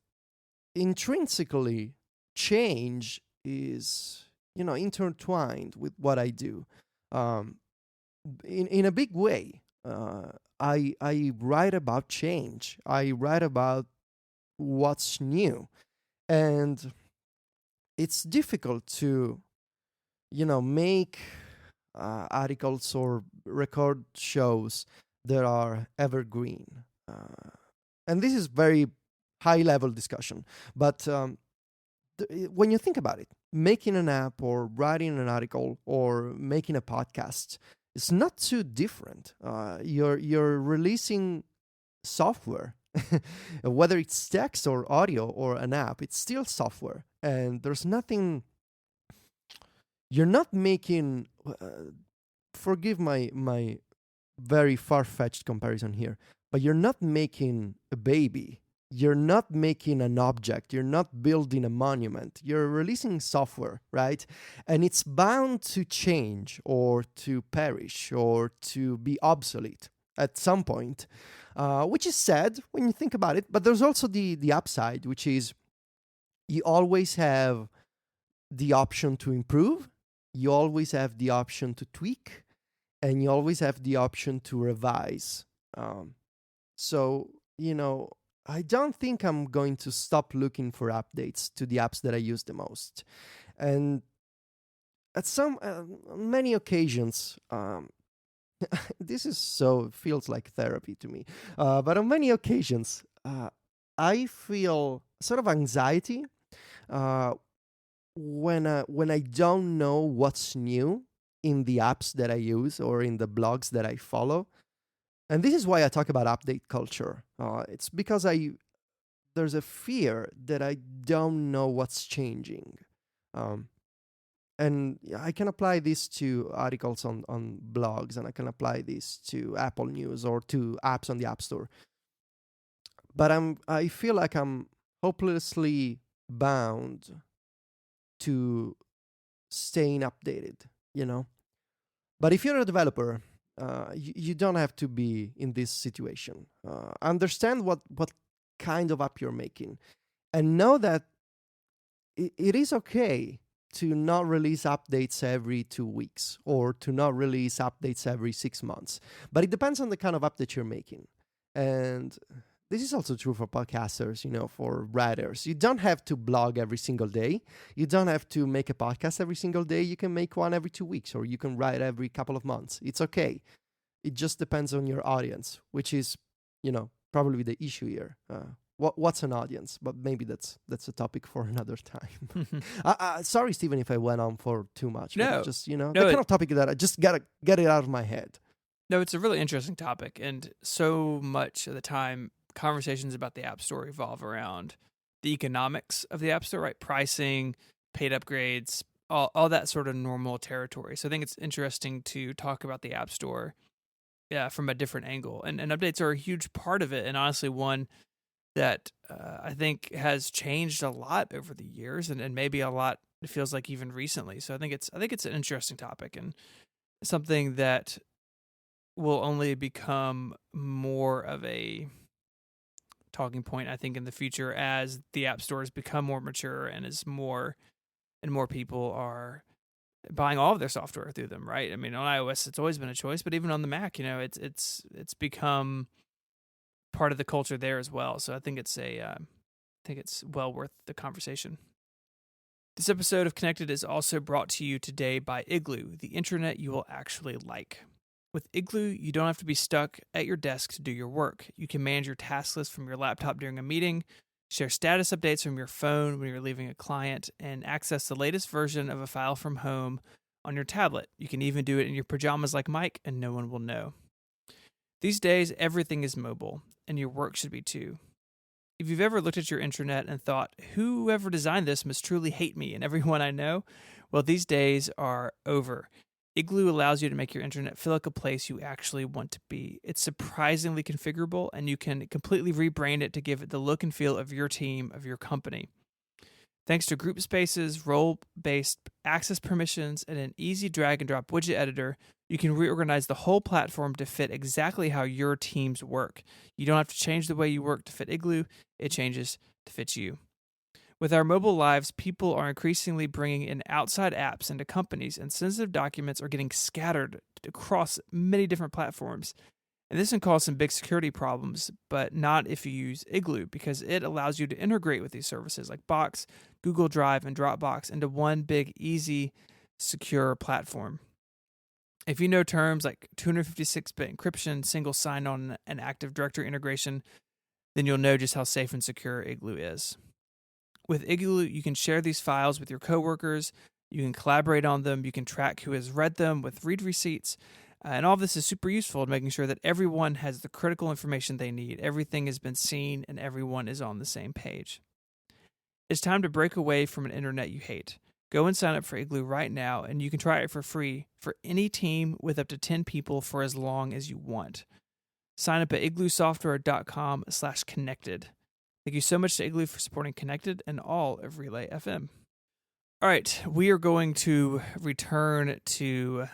intrinsically change is intertwined with what I do, in a big way. I write about change. I write about what's new, and it's difficult to make articles or record shows that are evergreen, and this is very high level discussion, but when you think about it, making an app or writing an article or making a podcast, it's not too different. You're releasing software, whether it's text or audio or an app, it's still software, and there's nothing. You're not making. Forgive my very far-fetched comparison here, but you're not making a baby. You're not making an object. You're not building a monument. You're releasing software, right? And it's bound to change or to perish or to be obsolete at some point, which is sad when you think about it. But there's also the upside, which is you always have the option to improve. You always have the option to tweak, and you always have the option to revise. So, I don't think I'm going to stop looking for updates to the apps that I use the most. And at many occasions, this is feels like therapy to me. But on many occasions, I feel sort of anxiety when I don't know what's new in the apps that I use or in the blogs that I follow. And this is why I talk about update culture. It's because there's a fear that I don't know what's changing. And I can apply this to articles on blogs, and I can apply this to Apple News or to apps on the App Store. But I feel like I'm hopelessly bound to staying updated, But if you're a developer, you don't have to be in this situation. Understand what kind of app you're making, and know that it is okay to not release updates every 2 weeks or to not release updates every 6 months. But it depends on the kind of app that you're making. And this is also true for podcasters, for writers. You don't have to blog every single day. You don't have to make a podcast every single day. You can make one every 2 weeks, or you can write every couple of months. It's okay. It just depends on your audience, which is, probably the issue here. What's an audience? But maybe that's a topic for another time. Sorry, Stephen, if I went on for too much. No. But just, that kind of topic that I just gotta get it out of my head. No, it's a really interesting topic, and so much of the time, conversations about the App Store evolve around the economics of the App Store, right? Pricing, paid upgrades, all that sort of normal territory. So I think it's interesting to talk about the App Store from a different angle. And updates are a huge part of it, and honestly one that I think has changed a lot over the years, and maybe a lot, it feels like, even recently. So I think it's an interesting topic, and something that will only become more of a talking point, I think, in the future as the app stores become more mature and as more and more people are buying all of their software through them, right? I mean, on iOS, it's always been a choice, but even on the Mac, it's become part of the culture there as well. So I think it's well worth the conversation. This episode of Connected is also brought to you today by Igloo, the intranet you will actually like. With Igloo, you don't have to be stuck at your desk to do your work. You can manage your task list from your laptop during a meeting, share status updates from your phone when you're leaving a client, and access the latest version of a file from home on your tablet. You can even do it in your pajamas like Mike, and no one will know. These days, everything is mobile, and your work should be too. If you've ever looked at your intranet and thought, whoever designed this must truly hate me and everyone I know, well, these days are over. Igloo allows you to make your intranet feel like a place you actually want to be. It's surprisingly configurable, and you can completely rebrand it to give it the look and feel of your team, of your company. Thanks to group spaces, role-based access permissions, and an easy drag-and-drop widget editor, you can reorganize the whole platform to fit exactly how your teams work. You don't have to change the way you work to fit Igloo. It changes to fit you. With our mobile lives, people are increasingly bringing in outside apps into companies, and sensitive documents are getting scattered across many different platforms. And this can cause some big security problems, but not if you use Igloo, because it allows you to integrate with these services like Box, Google Drive, and Dropbox into one big, easy, secure platform. If you know terms like 256-bit encryption, single sign-on, and Active Directory integration, then you'll know just how safe and secure Igloo is. With Igloo, you can share these files with your coworkers, you can collaborate on them, you can track who has read them with read receipts, and all of this is super useful in making sure that everyone has the critical information they need, everything has been seen, and everyone is on the same page. It's time to break away from an internet you hate. Go and sign up for Igloo right now, and you can try it for free for any team with up to 10 people for as long as you want. Sign up at igloosoftware.com/connected. Thank you so much to Igloo for supporting Connected and all of Relay FM. All right, we are going to return to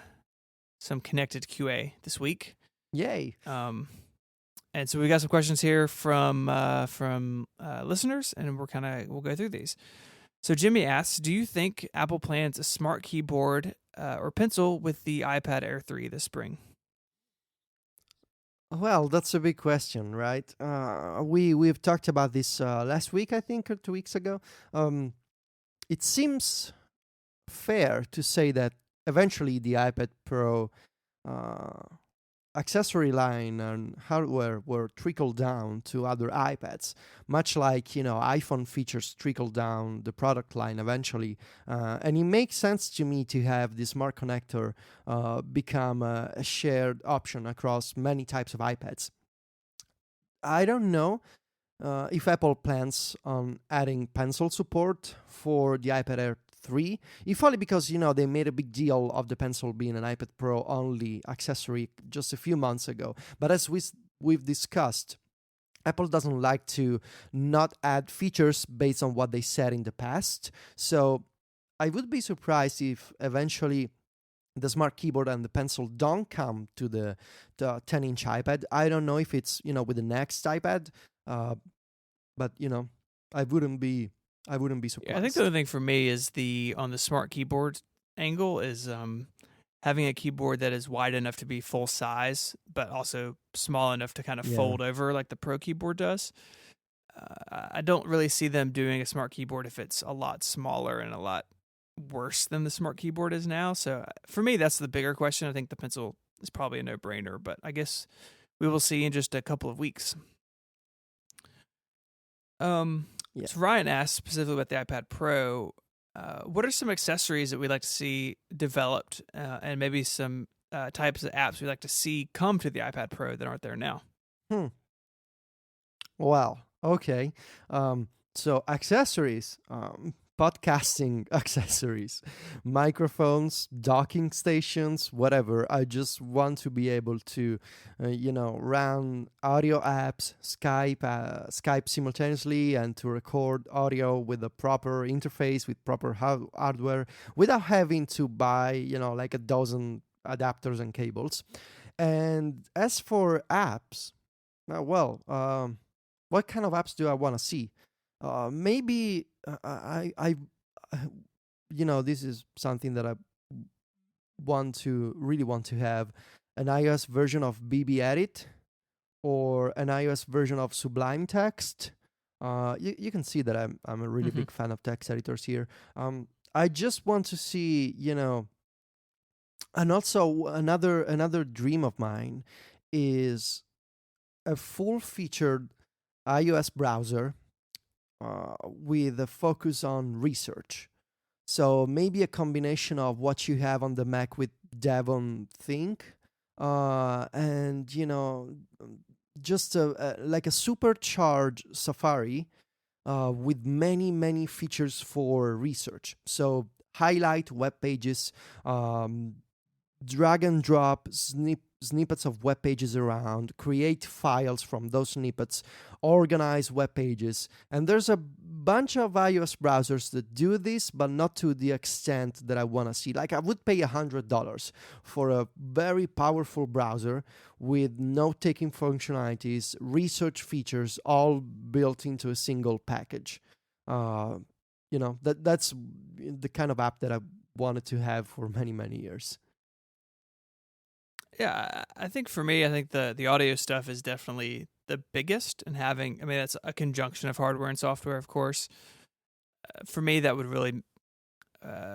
some Connected QA this week. Yay! And so we got some questions here from listeners, and we'll go through these. So Jimmy asks, do you think Apple plans a smart keyboard or pencil with the iPad Air 3 this spring? Well, that's a big question, right? We've talked about this last week, I think, or 2 weeks ago. It seems fair to say that eventually the iPad Pro accessory line and hardware will trickle down to other iPads, much like iPhone features trickle down the product line eventually. And it makes sense to me to have the smart connector become a shared option across many types of iPads. I don't know if Apple plans on adding pencil support for the iPad Air 3, if only because they made a big deal of the pencil being an iPad Pro only accessory just a few months ago. But as we've discussed, Apple doesn't like to not add features based on what they said in the past. So I would be surprised if eventually the smart keyboard and the pencil don't come to the 10-inch iPad. I don't know if it's with the next iPad, but I wouldn't be surprised. Yeah, I think the other thing for me is on the smart keyboard angle is having a keyboard that is wide enough to be full size, but also small enough to kind of fold over like the Pro keyboard does. I don't really see them doing a smart keyboard if it's a lot smaller and a lot worse than the smart keyboard is now. So for me, that's the bigger question. I think the pencil is probably a no-brainer, but I guess we will see in just a couple of weeks. So Ryan asked specifically about the iPad Pro, what are some accessories that we'd like to see developed, and maybe some types of apps we'd like to see come to the iPad Pro that aren't there now? Wow. Okay. So accessories, podcasting accessories, microphones, docking stations, whatever. I just want to be able to, run audio apps, Skype simultaneously, and to record audio with a proper interface, with proper hardware, without having to buy, like a dozen adapters and cables. And as for apps, what kind of apps do I want to see? Maybe this is something that I really want to have an iOS version of BB Edit or an iOS version of Sublime Text. You can see that I'm a really big fan of text editors here. I just want to see, and also another dream of mine is a full-featured iOS browser with a focus on research. So maybe a combination of what you have on the Mac with Devon Think, and just like a supercharged Safari with many features for research. So highlight web pages, drag and drop snippets of web pages around, create files from those snippets, organize web pages. And there's a bunch of iOS browsers that do this, but not to the extent that I want to see. Like I would pay $100 for a very powerful browser with note-taking functionalities, research features, all built into a single package. That's the kind of app that I wanted to have for many years. Yeah, I think for me, the audio stuff is definitely the biggest, and that's a conjunction of hardware and software, of course. For me, that would really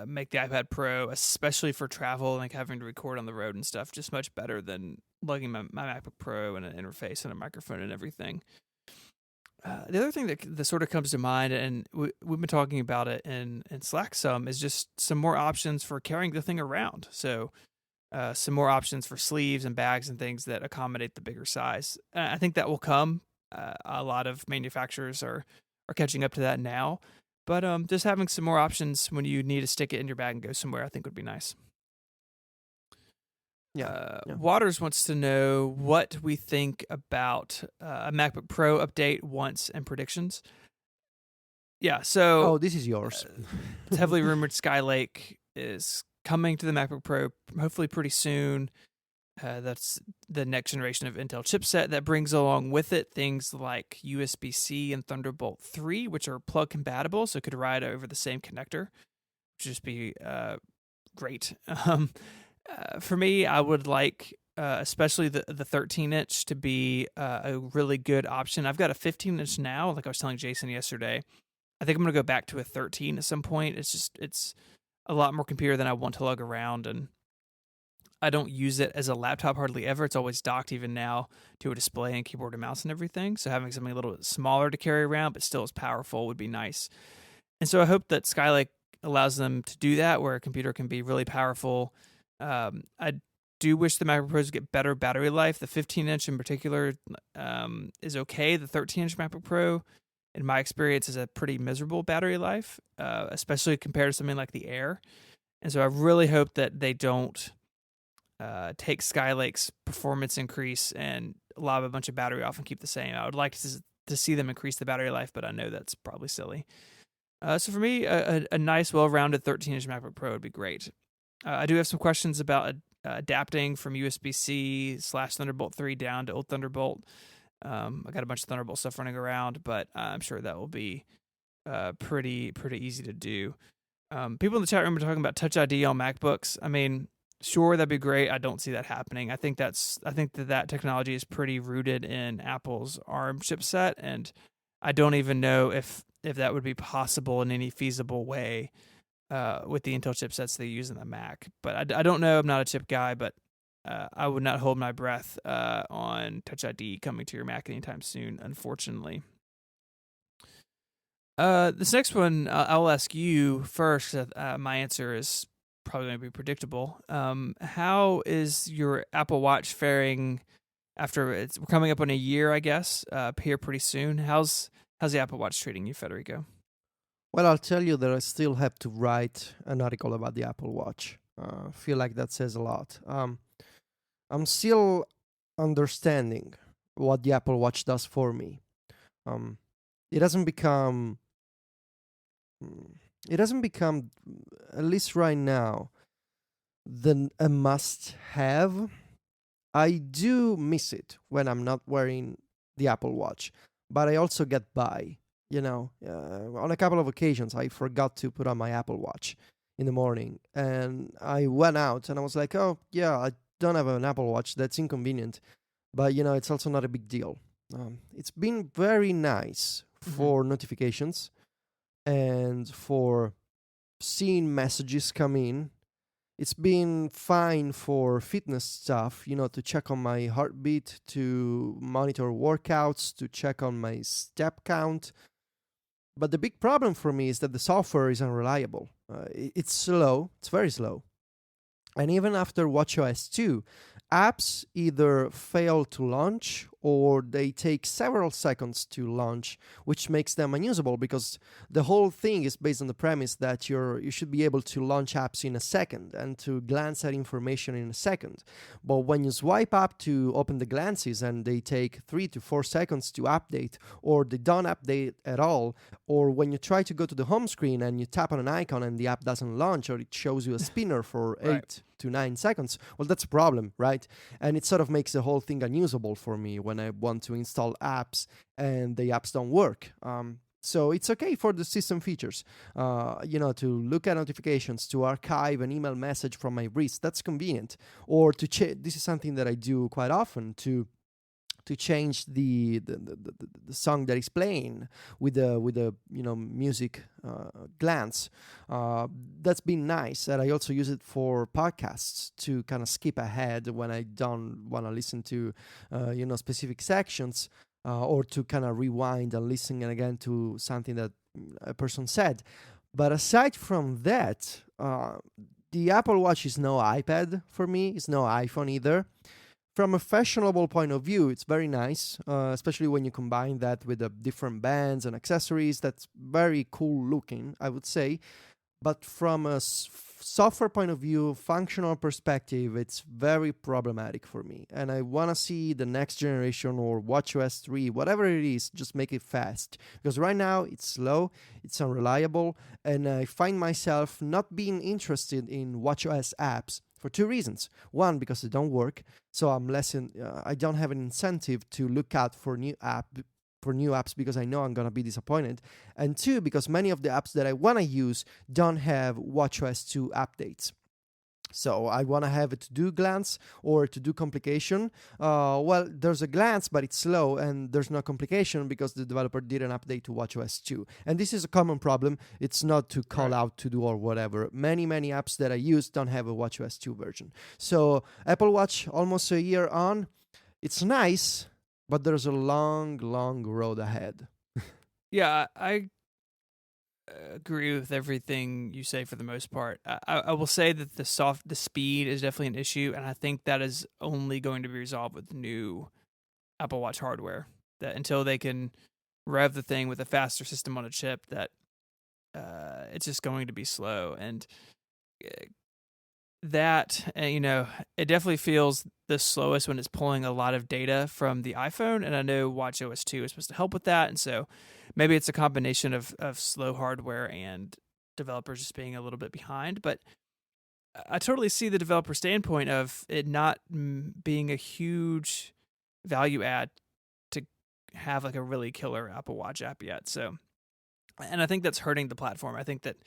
make the iPad Pro, especially for travel, like having to record on the road and stuff, just much better than lugging my MacBook Pro and an interface and a microphone and everything. The other thing that sort of comes to mind, and we've been talking about it in Slack some, is just some more options for carrying the thing around. So some more options for sleeves and bags and things that accommodate the bigger size. I think that will come. A lot of manufacturers are catching up to that now. But just having some more options when you need to stick it in your bag and go somewhere, I think would be nice. Waters wants to know what we think about a MacBook Pro update once and predictions. Yeah, so... this is yours. It's heavily rumored Skylake is coming to the MacBook Pro hopefully pretty soon. That's the next generation of Intel chipset that brings along with it things like USB-C and Thunderbolt 3, which are plug compatible, so it could ride over the same connector, which would just be great. For me, I would like especially the 13-inch to be a really good option. I've got a 15-inch now, like I was telling Jason yesterday. I think I'm going to go back to a 13 at some point. It's a lot more computer than I want to lug around, and I don't use it as a laptop hardly ever. It's always docked even now to a display and keyboard and mouse and everything. So having something a little bit smaller to carry around but still as powerful would be nice. And so I hope that Skylake allows them to do that, where a computer can be really powerful. I do wish the MacBook Pros get better battery life. The 15-inch in particular is okay. The 13-inch MacBook Pro, in my experience, is a pretty miserable battery life, especially compared to something like the Air. And so I really hope that they don't take Skylake's performance increase and lob a bunch of battery off and keep the same. I would like to see them increase the battery life, but I know that's probably silly. So for me, a nice, well-rounded 13-inch MacBook Pro would be great. I do have some questions about adapting from USB-C / Thunderbolt 3 down to old Thunderbolt. I got a bunch of Thunderbolt stuff running around, but I'm sure that will be pretty easy to do. People in the chat room are talking about Touch ID on MacBooks. I mean, sure, that'd be great. I don't see that happening. I think that technology is pretty rooted in Apple's ARM chipset, and I don't even know if that would be possible in any feasible way with the Intel chipsets they use in the Mac. But I don't know. I'm not a chip guy, but I would not hold my breath on Touch ID coming to your Mac anytime soon, unfortunately. This next one, I'll ask you first. My answer is probably going to be predictable. How is your Apple Watch faring after we're coming up on a year, I guess, here pretty soon? How's the Apple Watch treating you, Federico? Well, I'll tell you that I still have to write an article about the Apple Watch. I feel like that says a lot. I'm still understanding what the Apple Watch does for me. It hasn't become, at least right now, a must-have. I do miss it when I'm not wearing the Apple Watch, but I also get by. On a couple of occasions, I forgot to put on my Apple Watch in the morning, and I went out and I was like, oh, yeah, I don't have an Apple Watch. That's inconvenient. But, it's also not a big deal. It's been very nice for notifications and for seeing messages come in. It's been fine for fitness stuff, to check on my heartbeat, to monitor workouts, to check on my step count. But the big problem for me is that the software is unreliable. It's slow. It's very slow. And even after watchOS 2, apps either fail to launch or they take several seconds to launch, which makes them unusable because the whole thing is based on the premise that you should be able to launch apps in a second and to glance at information in a second. But when you swipe up to open the glances and they take 3 to 4 seconds to update, or they don't update at all, or when you try to go to the home screen and you tap on an icon and the app doesn't launch, or it shows you a spinner for 8 to 9 seconds, well, that's a problem, right? And it sort of makes the whole thing unusable for me when I want to install apps and the apps don't work. So it's okay for the system features, to look at notifications, to archive an email message from my wrist. That's convenient. Or this is something that I do quite often, to change the song that is playing with the music glance. That's been nice, and I also use it for podcasts to kind of skip ahead when I don't want to listen to specific sections, or to kind of rewind and listen again to something that a person said. But aside from that, the Apple Watch is no iPad for me. It's no iPhone either. From a fashionable point of view, it's very nice, especially when you combine that with the different bands and accessories. That's very cool looking, I would say. But from a software point of view, functional perspective, it's very problematic for me. And I want to see the next generation or watchOS 3, whatever it is, just make it fast. Because right now, it's slow, it's unreliable, and I find myself not being interested in watchOS apps for 2 reasons. One, because they don't work, so I don't have an incentive to look out for new apps because I know I'm going to be disappointed. And 2, because many of the apps that I want to use don't have watchOS 2 updates. So I want to have a to-do glance or a to-do complication. Well, there's a glance, but it's slow, and there's no complication because the developer didn't update to watchOS 2. And this is a common problem. It's not to call out to-do or whatever. Many apps that I use don't have a watchOS 2 version. So Apple Watch, almost a year on, it's nice, but there's a long, long road ahead. Yeah, I agree with everything you say for the most part. I will say that the speed is definitely an issue, and I think that is only going to be resolved with new Apple Watch hardware. That until they can rev the thing with a faster system on a chip, that it's just going to be slow. And that it definitely feels the slowest when it's pulling a lot of data from the iPhone, and I know watchOS 2 is supposed to help with that, and so maybe it's a combination of slow hardware and developers just being a little bit behind. But I totally see the developer standpoint of it not being a huge value add to have like a really killer Apple Watch app yet. So, and I think that's hurting the platform. I think that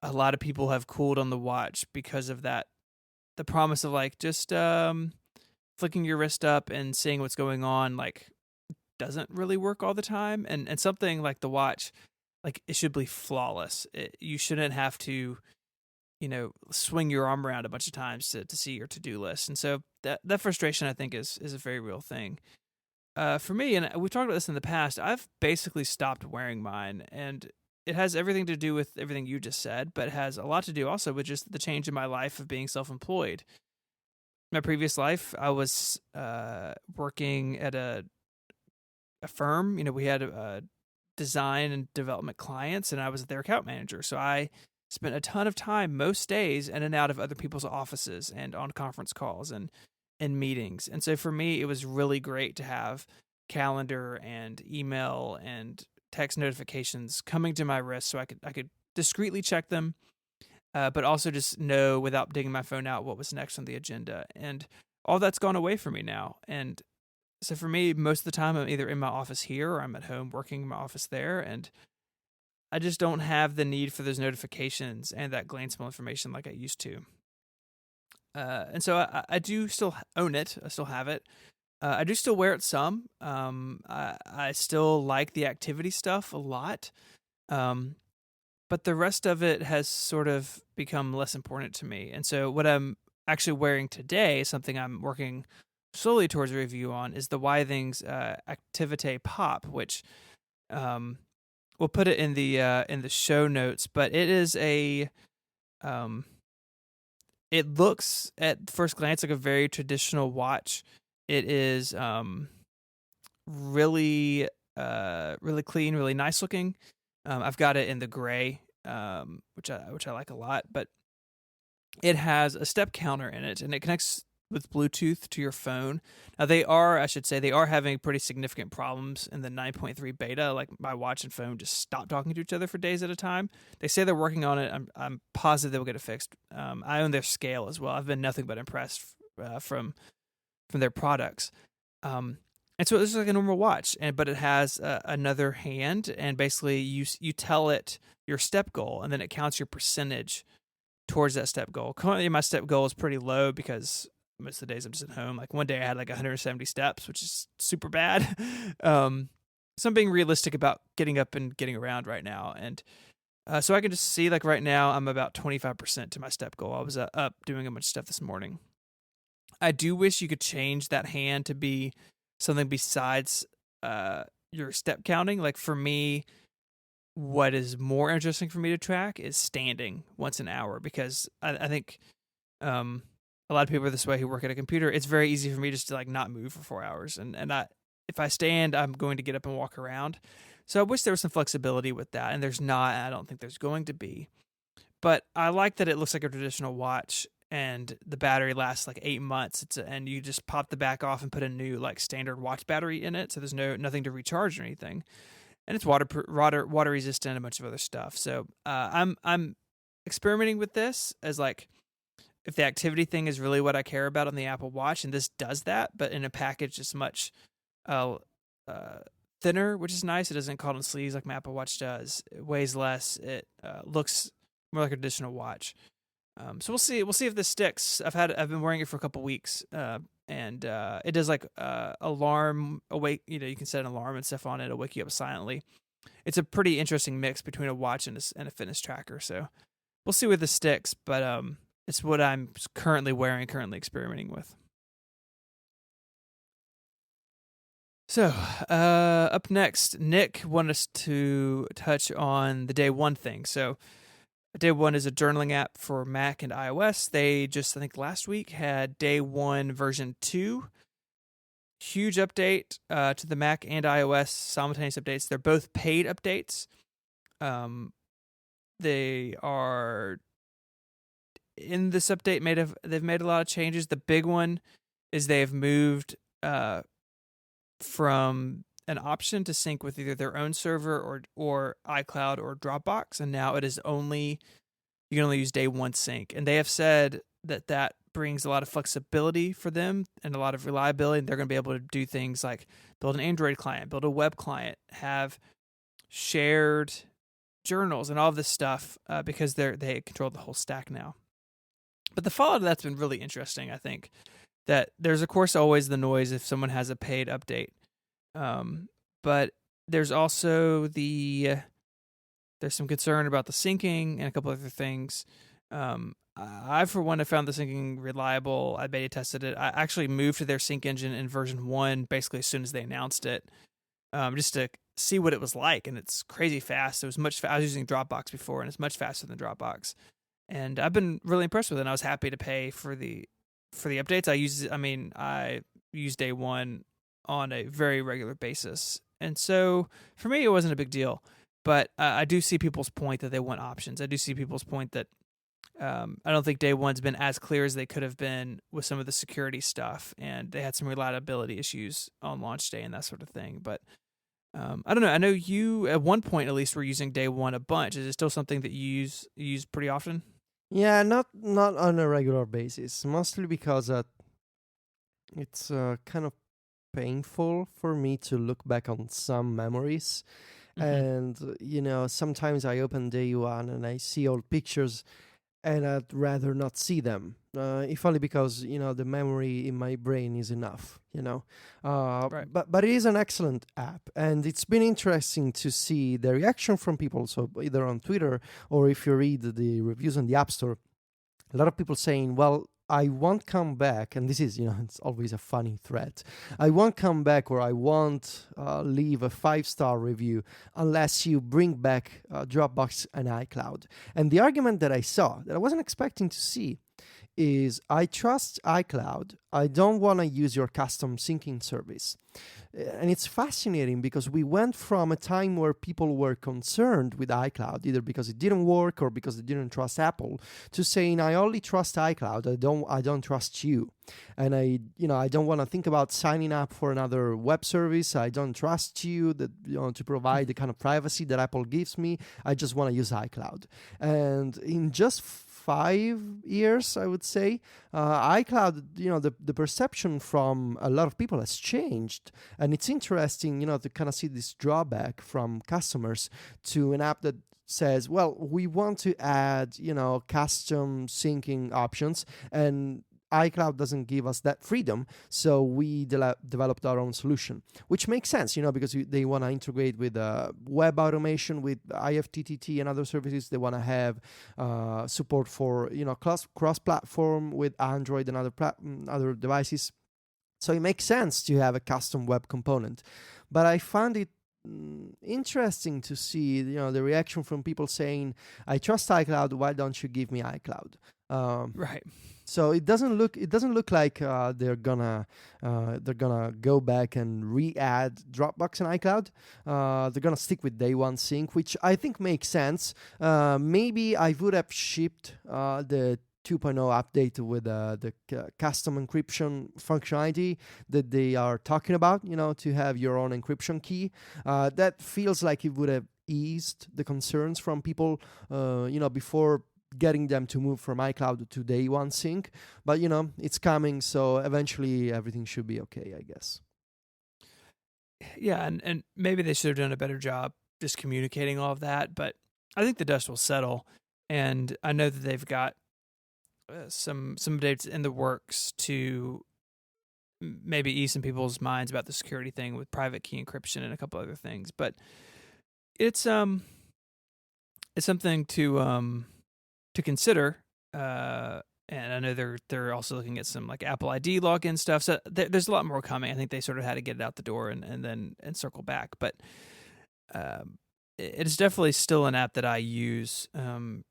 a lot of people have cooled on the watch because of that. The promise of like just flicking your wrist up and seeing what's going on, like, doesn't really work all the time. And something like the watch, like, it should be flawless. You shouldn't have to, swing your arm around a bunch of times to see your to-do list. And so that frustration, I think, is a very real thing. For me, and we've talked about this in the past, I've basically stopped wearing mine, and it has everything to do with everything you just said, but it has a lot to do also with just the change in my life of being self-employed. My previous life, I was working at a firm. We had design and development clients, and I was their account manager. So I spent a ton of time most days in and out of other people's offices and on conference calls and meetings. And so for me, it was really great to have calendar and email and text notifications coming to my wrist so I could discreetly check them, but also just know without digging my phone out what was next on the agenda. And all that's gone away from me now. And so for me, most of the time, I'm either in my office here or I'm at home working in my office there. And I just don't have the need for those notifications and that glanceable information like I used to. And so I do still own it. I still have it. I do still wear it some. I still like the activity stuff a lot. But the rest of it has sort of become less important to me. And so what I'm actually wearing today, something I'm working slowly towards a review on, is the Withings Activite Pop, which we'll put it in the show notes. But it is it looks at first glance like a very traditional watch. It is really clean, really nice looking. I've got it in the gray, which I like a lot. But it has a step counter in it, and it connects with Bluetooth to your phone. Now they are having pretty significant problems in the 9.3 beta. Like my watch and phone just stop talking to each other for days at a time. They say they're working on it. I'm positive they'll get it fixed. I own their scale as well. I've been nothing but impressed from their products. And so this is like a normal watch, but it has another hand, and basically you tell it your step goal, and then it counts your percentage towards that step goal. Currently, my step goal is pretty low because most of the days I'm just at home. Like one day I had like 170 steps, which is super bad. So I'm being realistic about getting up and getting around right now. And so I can just see like right now I'm about 25% to my step goal. I was up doing a bunch of stuff this morning. I do wish you could change that hand to be something besides your step counting. Like for me, what is more interesting for me to track is standing once an hour, because I think a lot of people are this way who work at a computer. It's very easy for me just to like not move for 4 hours. And if I stand, I'm going to get up and walk around. So I wish there was some flexibility with that. And there's not. I don't think there's going to be. But I like that it looks like a traditional watch, and the battery lasts like 8 months. And you just pop the back off and put a new like standard watch battery in it. So there's nothing to recharge or anything. And it's water resistant and a bunch of other stuff. So I'm experimenting with this as like, if the activity thing is really what I care about on the Apple Watch, and this does that, but in a package that's much thinner, which is nice. It doesn't call on sleeves like my Apple Watch does. It weighs less. It looks more like a traditional watch. So we'll see. We'll see if this sticks. I've been wearing it for a couple weeks, and it does like alarm awake. You can set an alarm and stuff on it. It'll wake you up silently. It's a pretty interesting mix between a watch and a fitness tracker. So we'll see where this sticks. But it's what I'm currently wearing, currently experimenting with. So, up next, Nick wanted us to touch on the Day One thing. So, Day One is a journaling app for Mac and iOS. They just, I think last week, had Day One version 2. Huge update to the Mac and iOS, simultaneous updates. They're both paid updates. They are... in this update, they've made a lot of changes. The big one is they have moved from an option to sync with either their own server or iCloud or Dropbox, and now you can only use Day One sync. And they have said that brings a lot of flexibility for them and a lot of reliability. And they're going to be able to do things like build an Android client, build a web client, have shared journals, and all of this stuff because they control the whole stack now. But the fallout of that's been really interesting, I think. That there's, of course, always the noise if someone has a paid update. But there's also there's some concern about the syncing and a couple other things. I, for one, have found the syncing reliable. I beta tested it. I actually moved to their sync engine in version 1 basically as soon as they announced it, just to see what it was like. And it's crazy fast. It was I was using Dropbox before, and it's much faster than Dropbox. And I've been really impressed with it. And I was happy to pay for the updates. I use Day One on a very regular basis, and so for me, it wasn't a big deal. But I do see people's point that they want options. I do see people's point that I don't think Day One's been as clear as they could have been with some of the security stuff, and they had some reliability issues on launch day and that sort of thing. But I don't know. I know you at one point at least were using Day One a bunch. Is it still something that you use pretty often? Yeah, not on a regular basis. Mostly because it's kind of painful for me to look back on some memories. And sometimes I open Day One and I see old pictures, and I'd rather not see them. If only because the memory in my brain is enough. Right. But it is an excellent app, and it's been interesting to see the reaction from people. So either on Twitter or if you read the reviews on the App Store, a lot of people saying, "Well, I won't come back," and this is, it's always a funny threat. "I won't come back, or I won't leave a 5-star review unless you bring back Dropbox and iCloud." And the argument that I saw, that I wasn't expecting to see, is I trust iCloud. I don't want to use your custom syncing service. And it's fascinating because we went from a time where people were concerned with iCloud, either because it didn't work or because they didn't trust Apple, to saying, I only trust iCloud. I don't trust you. And I don't want to think about signing up for another web service. I don't trust you to provide the kind of privacy that Apple gives me. I just want to use iCloud. And in just 5 years, I would say, iCloud, the perception from a lot of people has changed. And it's interesting, to kind of see this drawback from customers to an app that says, well, we want to add, custom syncing options, and iCloud doesn't give us that freedom, so we developed our own solution, which makes sense, because they want to integrate with web automation, with IFTTT and other services. They want to have support for cross-platform with Android and other devices. So it makes sense to have a custom web component. But I found it interesting to see the reaction from people saying, I trust iCloud, why don't you give me iCloud? Right. So it doesn't look like they're gonna go back and re-add Dropbox and iCloud. They're gonna stick with Day One Sync, which I think makes sense. Maybe I would have shipped the 2.0 update with the custom encryption functionality that they are talking about, to have your own encryption key. That feels like it would have eased the concerns from people, before getting them to move from iCloud to Day One Sync. But, it's coming, so eventually everything should be okay, I guess. Yeah, and maybe they should have done a better job just communicating all of that, but I think the dust will settle, and I know that they've got some updates in the works to maybe ease some people's minds about the security thing with private key encryption and a couple other things. But it's something to consider. And I know they're also looking at some like Apple ID login stuff. So there's a lot more coming. I think they sort of had to get it out the door and then circle back. But it's definitely still an app that I use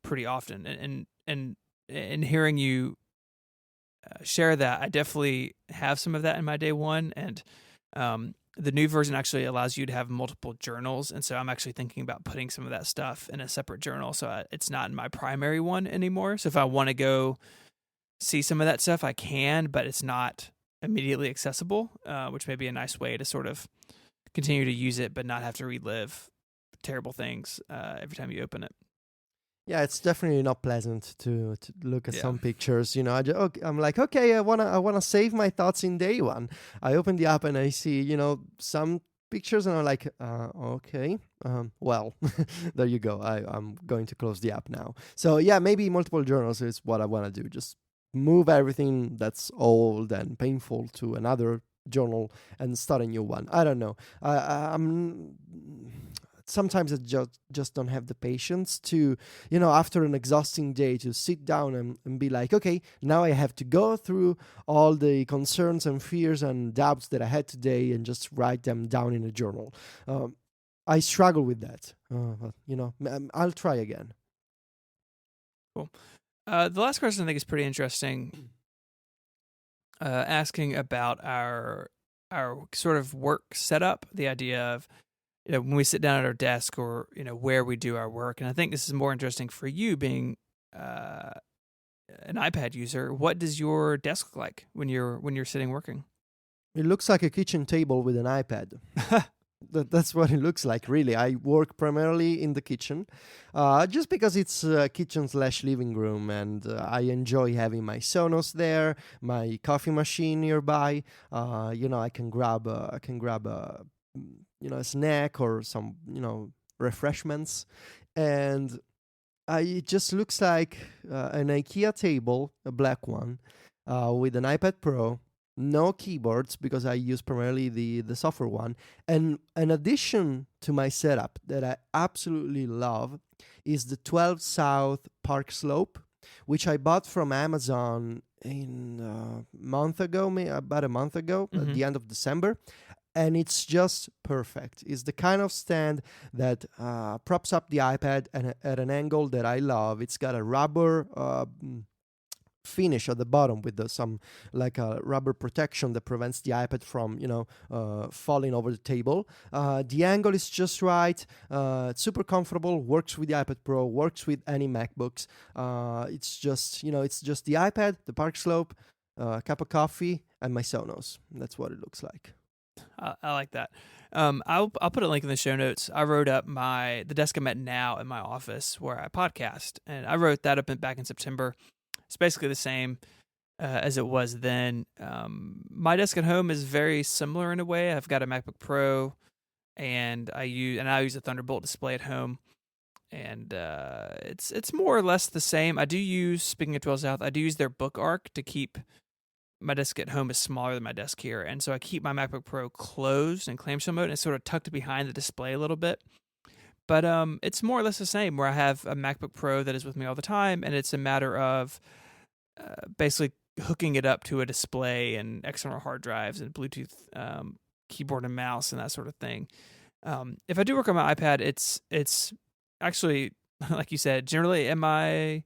pretty often. And hearing you share that, I definitely have some of that in my Day One. And the new version actually allows you to have multiple journals. And so I'm actually thinking about putting some of that stuff in a separate journal. So it's not in my primary one anymore. So if I want to go see some of that stuff, I can, but it's not immediately accessible, which may be a nice way to sort of continue to use it, but not have to relive terrible things every time you open it. Yeah, it's definitely not pleasant to look at some pictures. I'm like, okay, I wanna save my thoughts in Day One. I open the app and I see, some pictures, and I'm like, okay, well, there you go. I'm going to close the app now. So yeah, maybe multiple journals is what I want to do. Just move everything that's old and painful to another journal and start a new one. I don't know. sometimes I just don't have the patience to, after an exhausting day, to sit down and be like, okay, now I have to go through all the concerns and fears and doubts that I had today and just write them down in a journal. I struggle with that. I'll try again. Cool. The last question I think is pretty interesting. Asking about our sort of work setup, the idea of when we sit down at our desk or where we do our work. And I think this is more interesting for you being an iPad user. What does your desk look like when you're sitting working? It looks like a kitchen table with an iPad. That's what it looks like, really. I work primarily in the kitchen, just because it's a kitchen/living room, and I enjoy having my Sonos there, my coffee machine nearby. I can grab a snack or some refreshments, and it just looks like an IKEA table, a black one, with an iPad Pro. No keyboards, because I use primarily the software one. And an addition to my setup that I absolutely love is the 12 South Park Slope, which I bought from Amazon about a month ago, at the end of December. And it's just perfect. It's the kind of stand that props up the iPad at an angle that I love. It's got a rubber finish at the bottom with some like a rubber protection that prevents the iPad from falling over the table. The angle is just right. It's super comfortable. Works with the iPad Pro. Works with any MacBooks. It's just the iPad, the Park Slope, a cup of coffee, and my Sonos. That's what it looks like. I like that. I'll put a link in the show notes. I wrote up the desk I'm at now in my office where I podcast, and I wrote that up back in September. It's basically the same as it was then. My desk at home is very similar in a way. I've got a MacBook Pro, and I use a Thunderbolt display at home, and it's more or less the same. I do use, speaking of 12 South, I do use their Book Arc to keep my desk at home is smaller than my desk here, and so I keep my MacBook Pro closed in clamshell mode and it's sort of tucked behind the display a little bit. But it's more or less the same, where I have a MacBook Pro that is with me all the time, and it's a matter of basically hooking it up to a display and external hard drives and Bluetooth keyboard and mouse and that sort of thing. If I do work on my iPad, it's actually, like you said, generally at my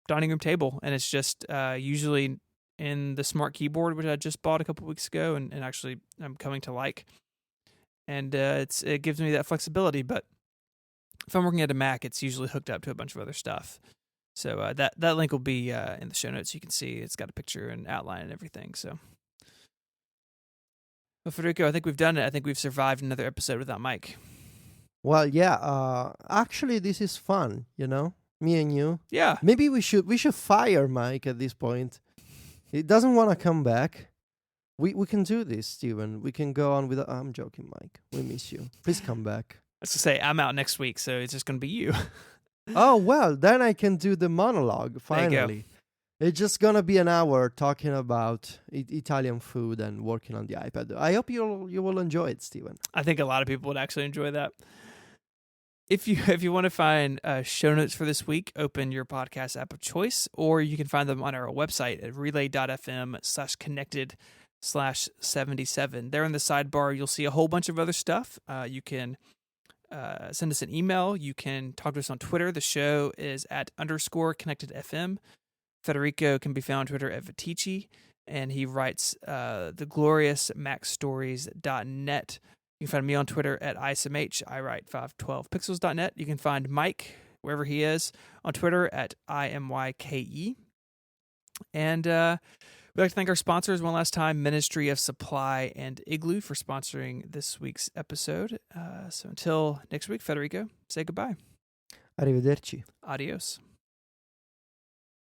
dining room table, and it's just usually in the smart keyboard, which I just bought a couple weeks ago, and actually I'm coming to like. And it gives me that flexibility, but if I'm working at a Mac, it's usually hooked up to a bunch of other stuff. So that link will be in the show notes. You can see it's got a picture and outline and everything. So, well, Federico, I think we've done it. I think we've survived another episode without Mike. Well, yeah. Actually, this is fun. Me and you. Yeah. Maybe we should fire Mike at this point. He doesn't want to come back. We can do this, Stephen. We can go on with. I'm joking, Mike. We miss you. Please come back. I was to say, I'm out next week, so it's just going to be you. Oh, well, then I can do the monologue, finally. It's just going to be an hour talking about Italian food and working on the iPad. I hope you will enjoy it, Stephen. I think a lot of people would actually enjoy that. If you want to find show notes for this week, open your podcast app of choice, or you can find them on our website at relay.fm/connected/77. There in the sidebar, you'll see a whole bunch of other stuff. You can send us an email. You can talk to us on Twitter. The show is at _ConnectedFM. Federico can be found on Twitter at Vitici, and he writes the glorious macstories.net. You can find me on Twitter at ISMH. I write 512pixels.net. You can find Mike, wherever he is, on Twitter at IMYKE. And we'd like to thank our sponsors one last time, Ministry of Supply and Igloo, for sponsoring this week's episode. So until next week, Federico, say goodbye. Arrivederci. Adios.